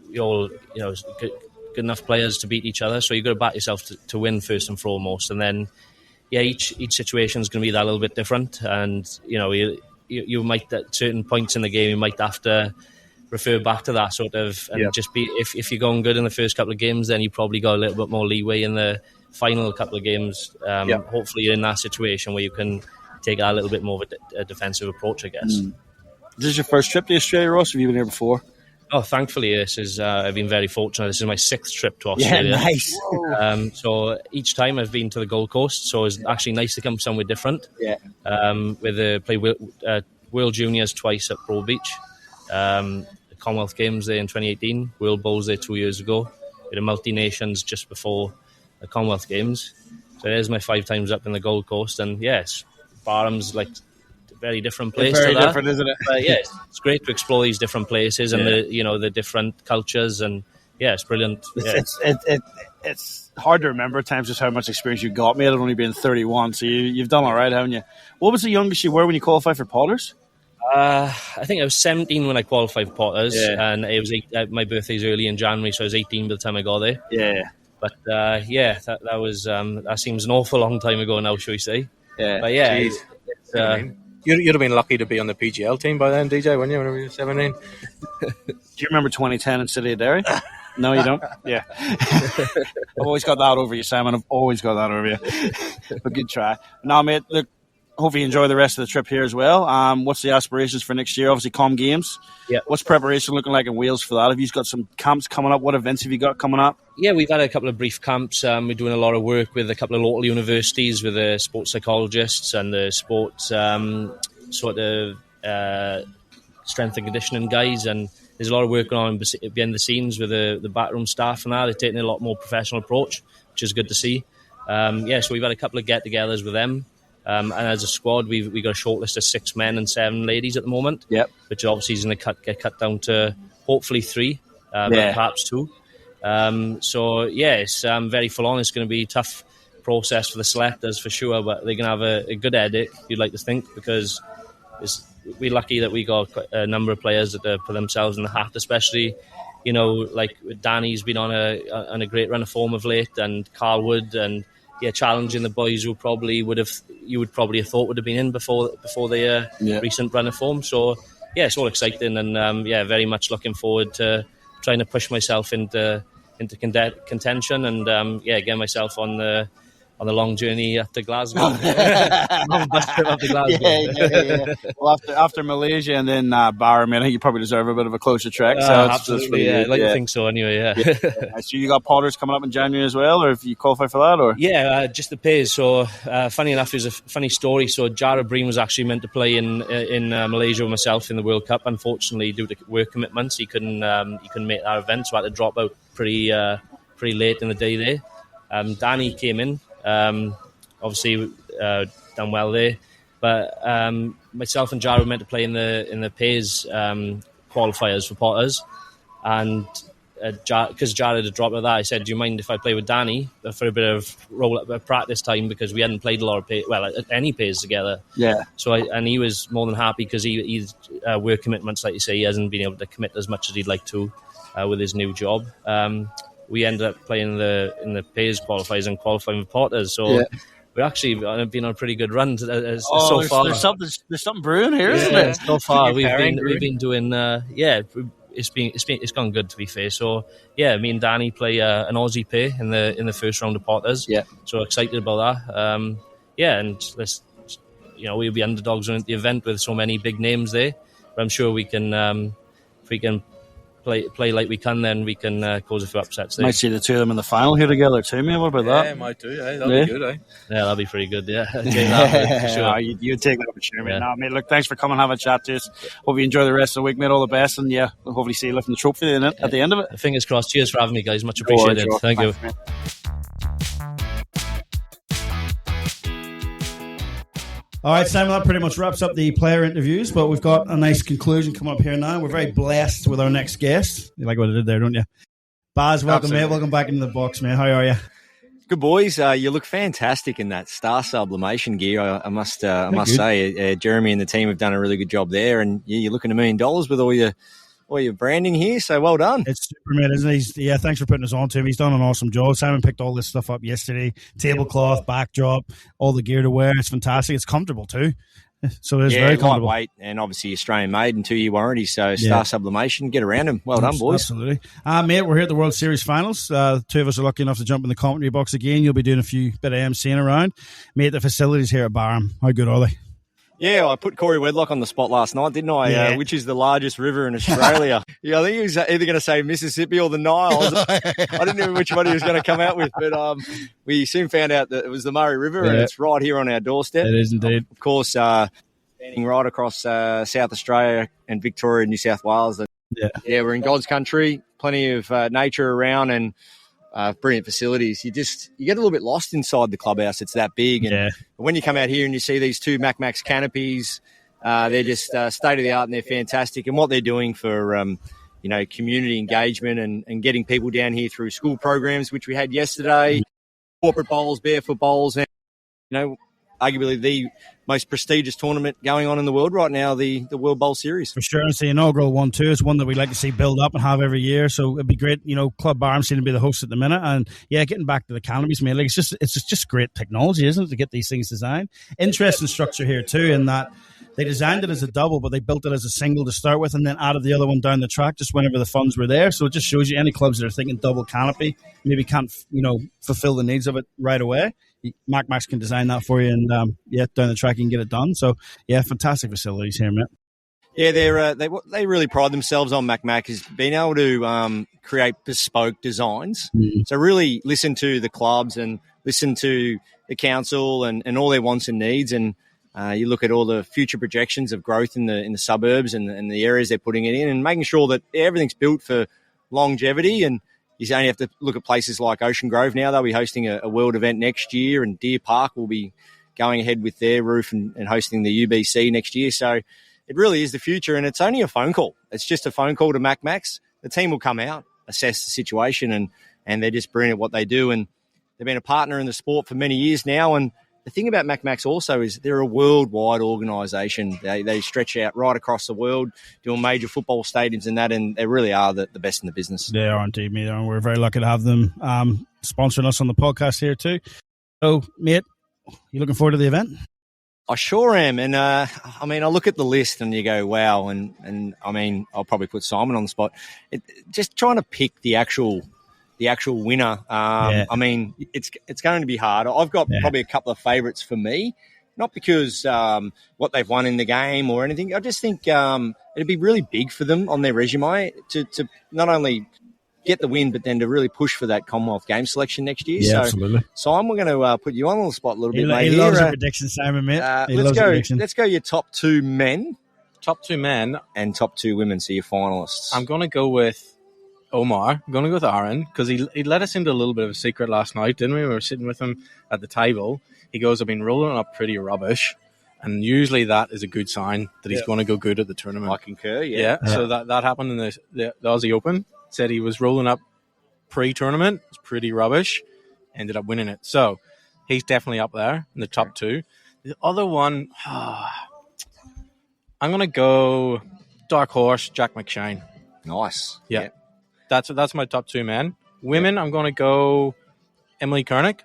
good enough players to beat each other, so you've got to back yourself to win first and foremost. And then each situation is going to be that little bit different, and you might, at certain points in the game, you might have to refer back to that sort of, and just be, if you're going good in the first couple of games, then you probably got a little bit more leeway in the final couple of games. Hopefully you're in that situation where you can take a little bit more of a defensive approach, I guess. This is your first trip to Australia, Ross? Have you been here before? Oh, thankfully, this is. I've been very fortunate. This is my 6th trip to Australia. Yeah, nice. So each time I've been to the Gold Coast, so it's actually nice to come somewhere different. Yeah. Play World Juniors twice at Pro Beach, the Commonwealth Games there in 2018, World Bowls there 2 years ago, with the multi-nations just before the Commonwealth Games. So there's my 5 times up in the Gold Coast, and yes, Barham's like a very different place. It's very different, isn't it? But it's great to explore these different places and the different cultures, and it's brilliant. It's hard to remember at times just how much experience you got. Me, I'd only been 31, so you've done all right, haven't you? What was the youngest you were when you qualified for Potters? I think I was 17 when I qualified for Potters, and it was my birthday's early in January, so I was 18 by the time I got there. Yeah. But that was that seems an awful long time ago now, shall we say? Yeah. But you'd have been lucky to be on the PGL team by then, DJ, wouldn't you? Whenever you were 17. Do you remember 2010 in City of Derry? No, you don't? Yeah. I've always got that over you, Simon. I've always got that over you. But good try. Now, mate, look, hopefully you enjoy the rest of the trip here as well. What's the aspirations for next year? Obviously, Com Games. Yeah. What's preparation looking like in Wales for that? Have you got some camps coming up? What events have you got coming up? Yeah, we've had a couple of brief camps. We're doing a lot of work with a couple of local universities, with the sports psychologists and the sports strength and conditioning guys. And there's a lot of work going on behind the scenes with the backroom staff and that. They're taking a lot more professional approach, which is good to see. So we've had a couple of get-togethers with them. And as a squad, we've got a short list of 6 men and 7 ladies at the moment. Yep. Which obviously is going to get cut down to hopefully 3, perhaps 2. It's very full on. It's going to be a tough process for the selectors for sure, but they're going to have a good headache, you'd like to think, because we're lucky that we got a number of players that put themselves in the hat, especially, like Danny's been on a great run of form of late, and Carl Wood, and challenging the boys who you would probably have thought would have been in before the recent run of form. So it's all exciting, and very much looking forward to trying to push myself into contention, and get myself on the long journey up to Glasgow. Up to Glasgow. Well, after Malaysia and then Barham, I think you probably deserve a bit of a closer trek. Absolutely, I'd like to think so anyway, So you got Potters coming up in January as well, or if you qualify for that? Or just the Pays. So funny enough, there's a funny story. So Jared Breen was actually meant to play in Malaysia with myself in the World Cup. Unfortunately, due to work commitments, he couldn't make that event, so I had to drop out pretty late in the day there. Danny came in. Obviously done well there, but myself and Jared were meant to play in the Pays qualifiers for Potters, and because Jared had dropped out of that, I said, do you mind if I play with Danny for a bit of roll-up practice time, because we hadn't played a lot of any Pays together. So and he was more than happy, because he's work commitments, like you say, he hasn't been able to commit as much as he'd like to with his new job. We ended up playing in the Pays qualifiers and qualifying with Potters. So we actually been on a pretty good run so far. There's something brewing here, isn't it? So far, we've been doing. It's gone good, to be fair. So me and Danny play an Aussie pair in the first round of Potters. So excited about that. And we'll be underdogs at the event with so many big names there. But I'm sure we can, if we can play like we can, then we can cause a few upsets there. Might see the two of them in the final here together too, mate. What about that? Yeah, might do. That'd be good, eh? Yeah, that'd be pretty good, yeah. I'd take that for sure. You'd take that for sure, mate. Nah, mate, look, thanks for coming and having a chat to us. Hope you enjoy the rest of the week, mate. All the best, and we'll hopefully see you lifting the trophy at the end of it. Fingers crossed. Cheers for having me, guys. Much appreciated. Thank you. Mate. All right, Simon, that pretty much wraps up the player interviews, but we've got a nice conclusion coming up here now. We're very blessed with our next guest. You like what I did there, don't you? Baz, welcome, mate. Welcome back into the box, mate. How are you? Good, boys. You look fantastic in that star sublimation gear, I must say. Jeremy and the team have done a really good job there, and you're looking $1 million with all your branding here, so well done. It's super, mate, isn't it? Yeah, thanks for putting us on to him. He's done an awesome job. Simon picked all this stuff up yesterday. Tablecloth, backdrop, all the gear to wear. It's fantastic. It's comfortable too. So it's very comfortable. Lightweight, and obviously Australian made and 2-year warranty, so star sublimation, get around him. Well done, boys. Absolutely. Mate, we're here at the World Series Finals. The two of us are lucky enough to jump in the commentary box again. You'll be doing a few bit of emceeing around. Mate, the facilities here at Barham, how good are they? Yeah, I put Corey Wedlock on the spot last night, didn't I? Yeah. Which is the largest river in Australia. I think he was either going to say Mississippi or the Nile. I didn't know which one he was going to come out with, but we soon found out that it was the Murray River, and it's right here on our doorstep. It is indeed. Of course, standing right across South Australia and Victoria and New South Wales. We're in God's country, plenty of nature around, and brilliant facilities. You get a little bit lost inside the clubhouse. It's that big. And when you come out here and you see these two Max canopies, they're just state of the art, and they're fantastic. And what they're doing for community engagement and getting people down here through school programs, which we had yesterday, corporate bowls, barefoot bowls, and arguably the most prestigious tournament going on in the world right now, the World Bowl Series. For sure. It's the inaugural one too. It's one that we like to see build up and have every year. So it'd be great. Club Barham seem to be the host at the minute. And getting back to the canopies, man, it's just great technology, isn't it, to get these things designed. Interesting structure here too, in that they designed it as a double, but they built it as a single to start with, and then added the other one down the track just whenever the funds were there. So it just shows you any clubs that are thinking double canopy maybe can't, fulfill the needs of it right away. MacMax can design that for you, and down the track you can get it done. So yeah, fantastic facilities here, mate. Yeah, they really pride themselves on MacMac is being able to create bespoke designs. So really listen to the clubs and listen to the council and all their wants and needs. And you look at all the future projections of growth in the suburbs and the areas they're putting it in, and making sure that everything's built for longevity. And you only have to look at places like Ocean Grove now. They'll be hosting a world event next year, and Deer Park will be going ahead with their roof and hosting the UBC next year. So it really is the future, and it's only a phone call. It's just a phone call to MacMax. The team will come out, assess the situation, and they're just brilliant at what they do. And they've been a partner in the sport for many years now. And the thing about MacMax also is they're a worldwide organisation. They stretch out right across the world, doing major football stadiums and that, and they really are the best in the business. They are indeed, mate. And we're very lucky to have them sponsoring us on the podcast here too. So, mate, you looking forward to the event? I sure am. And, I look at the list and you go, wow. And I'll probably put Simon on the spot. Just trying to pick the actual winner. It's going to be hard. I've got probably a couple of favourites for me, not because what they've won in the game or anything. I just think it'd be really big for them on their resume to not only get the win, but then to really push for that Commonwealth Games selection next year. Yeah, absolutely. Simon, we're going to put you on the spot a little bit, mate. He loves a prediction, Simon, mate. Let's go your top two men. Top two men. And top two women, so your finalists. I'm going to go with Omar. I'm going to go with Aaron, because he let us into a little bit of a secret last night, didn't we? We were sitting with him at the table. He goes, I've been rolling up pretty rubbish. And usually that is a good sign that he's going to go good at the tournament. I concur, yeah. So that happened in the Aussie Open. Said he was rolling up pre-tournament. It's pretty rubbish. Ended up winning it. So he's definitely up there in the top two. The other one, I'm going to go dark horse, Jack McShane. Nice. Yeah. That's my top two men. Women, I'm going to go Emily Kernick.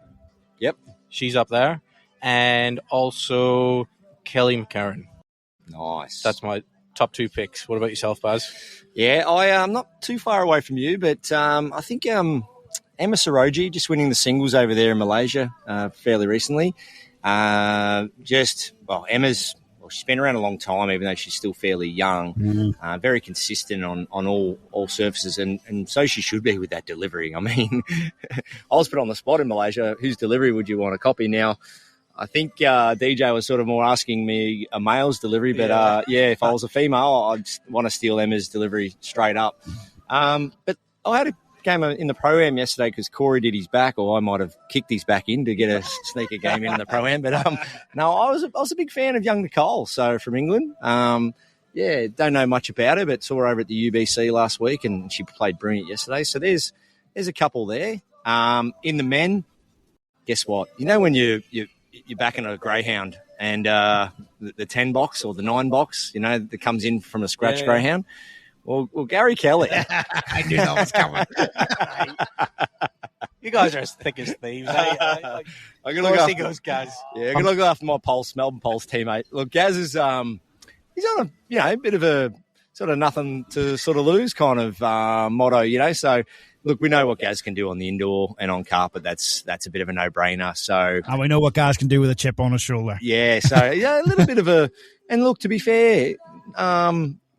Yep. She's up there. And also Kelly McCarran. Nice. That's my top two picks. What about yourself, Baz? Yeah, I'm not too far away from you, but I think Emma Soroji just winning the singles over there in Malaysia fairly recently. Emma's... she's been around a long time, even though she's still fairly young. Very consistent on all surfaces, and so she should be with that delivery. I mean, I was put on the spot in Malaysia. Whose delivery would you want to copy? Now, I think DJ was sort of more asking me a male's delivery, but if I was a female, I'd want to steal Emma's delivery straight up. But I had a game in the Pro-Am yesterday because Corey did his back, or I might have kicked his back in to get a sneaker game in the Pro-Am. But no, I was a big fan of young Nicole, so from England. Don't know much about her, but saw her over at the UBC last week, and she played brilliant yesterday. So there's a couple there. In the men, guess what? You know when you're backing a greyhound and the 10 box or the 9 box, that comes in from a scratch greyhound. Well, Gary Kelly. I knew that was coming. You guys are as thick as thieves. I'm gonna goes Gaz. Yeah, I'm gonna look after my Melbourne Pulse teammate. Look, Gaz is he's on a bit of a sort of nothing to sort of lose kind of motto, So look, we know what Gaz can do on the indoor and on carpet. That's a bit of a no-brainer. So, and we know what Gaz can do with a chip on his shoulder. Yeah, so a little bit of a. And look, to be fair,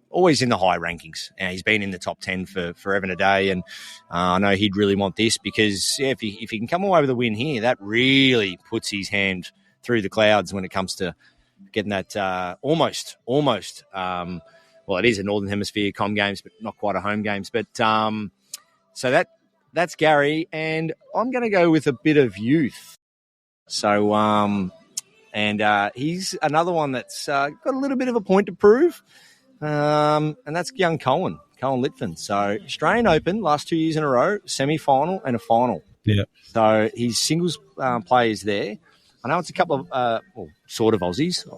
always in the high rankings. He's been in the top 10 for forever and a day, and I know he'd really want this because if he can come away with a win here, that really puts his hand through the clouds when it comes to getting that almost. Well, it is a Northern Hemisphere Com Games, but not quite a home games. But so that's Gary, and I'm going to go with a bit of youth. So he's another one that's got a little bit of a point to prove. And that's young Colin Litvin. So Australian Open, last 2 years in a row, semi-final and a final. Yeah. So his singles players there. I know it's a couple of, sort of Aussies.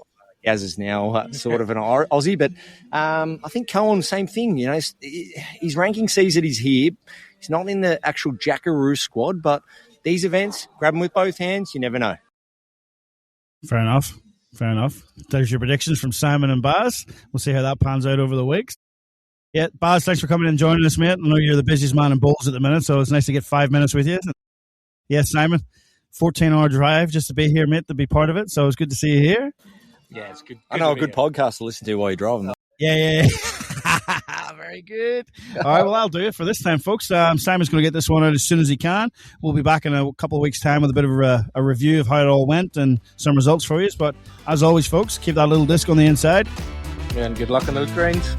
Gaz is now sort of an Aussie, but I think Colin, same thing. His ranking sees that he's here. He's not in the actual Jackaroo squad, but these events, grab him with both hands, you never know. Fair enough. Fair enough. There's your predictions from Simon and Baz. We'll see how that pans out over the weeks. Yeah, Baz, thanks for coming and joining us, mate. I know you're the busiest man in bowls at the minute, so it's nice to get 5 minutes with you. Yeah, Simon, 14-hour drive just to be here, mate, to be part of it. So it's good to see you here. Yeah, it's good. I know a good podcast to listen to while you're driving. Yeah. Very good. All right, well, I'll do it for this time, folks. Simon's going to get this one out as soon as he can. We'll be back in a couple of weeks' time with a bit of a review of how it all went and some results for you. But as always, folks, keep that little disc on the inside. And good luck on those greens.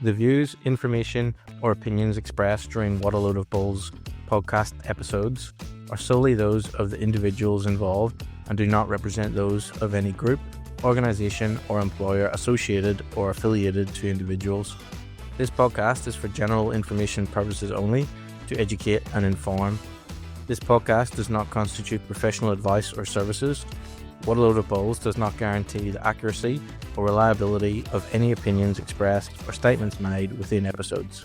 The views, information, or opinions expressed during What a Load of Bulls podcast episodes are solely those of the individuals involved and do not represent those of any group, organisation, or employer associated or affiliated to individuals. This podcast is for general information purposes only, to educate and inform. This podcast does not constitute professional advice or services. What a Load of Bulls does not guarantee the accuracy or reliability of any opinions expressed or statements made within episodes.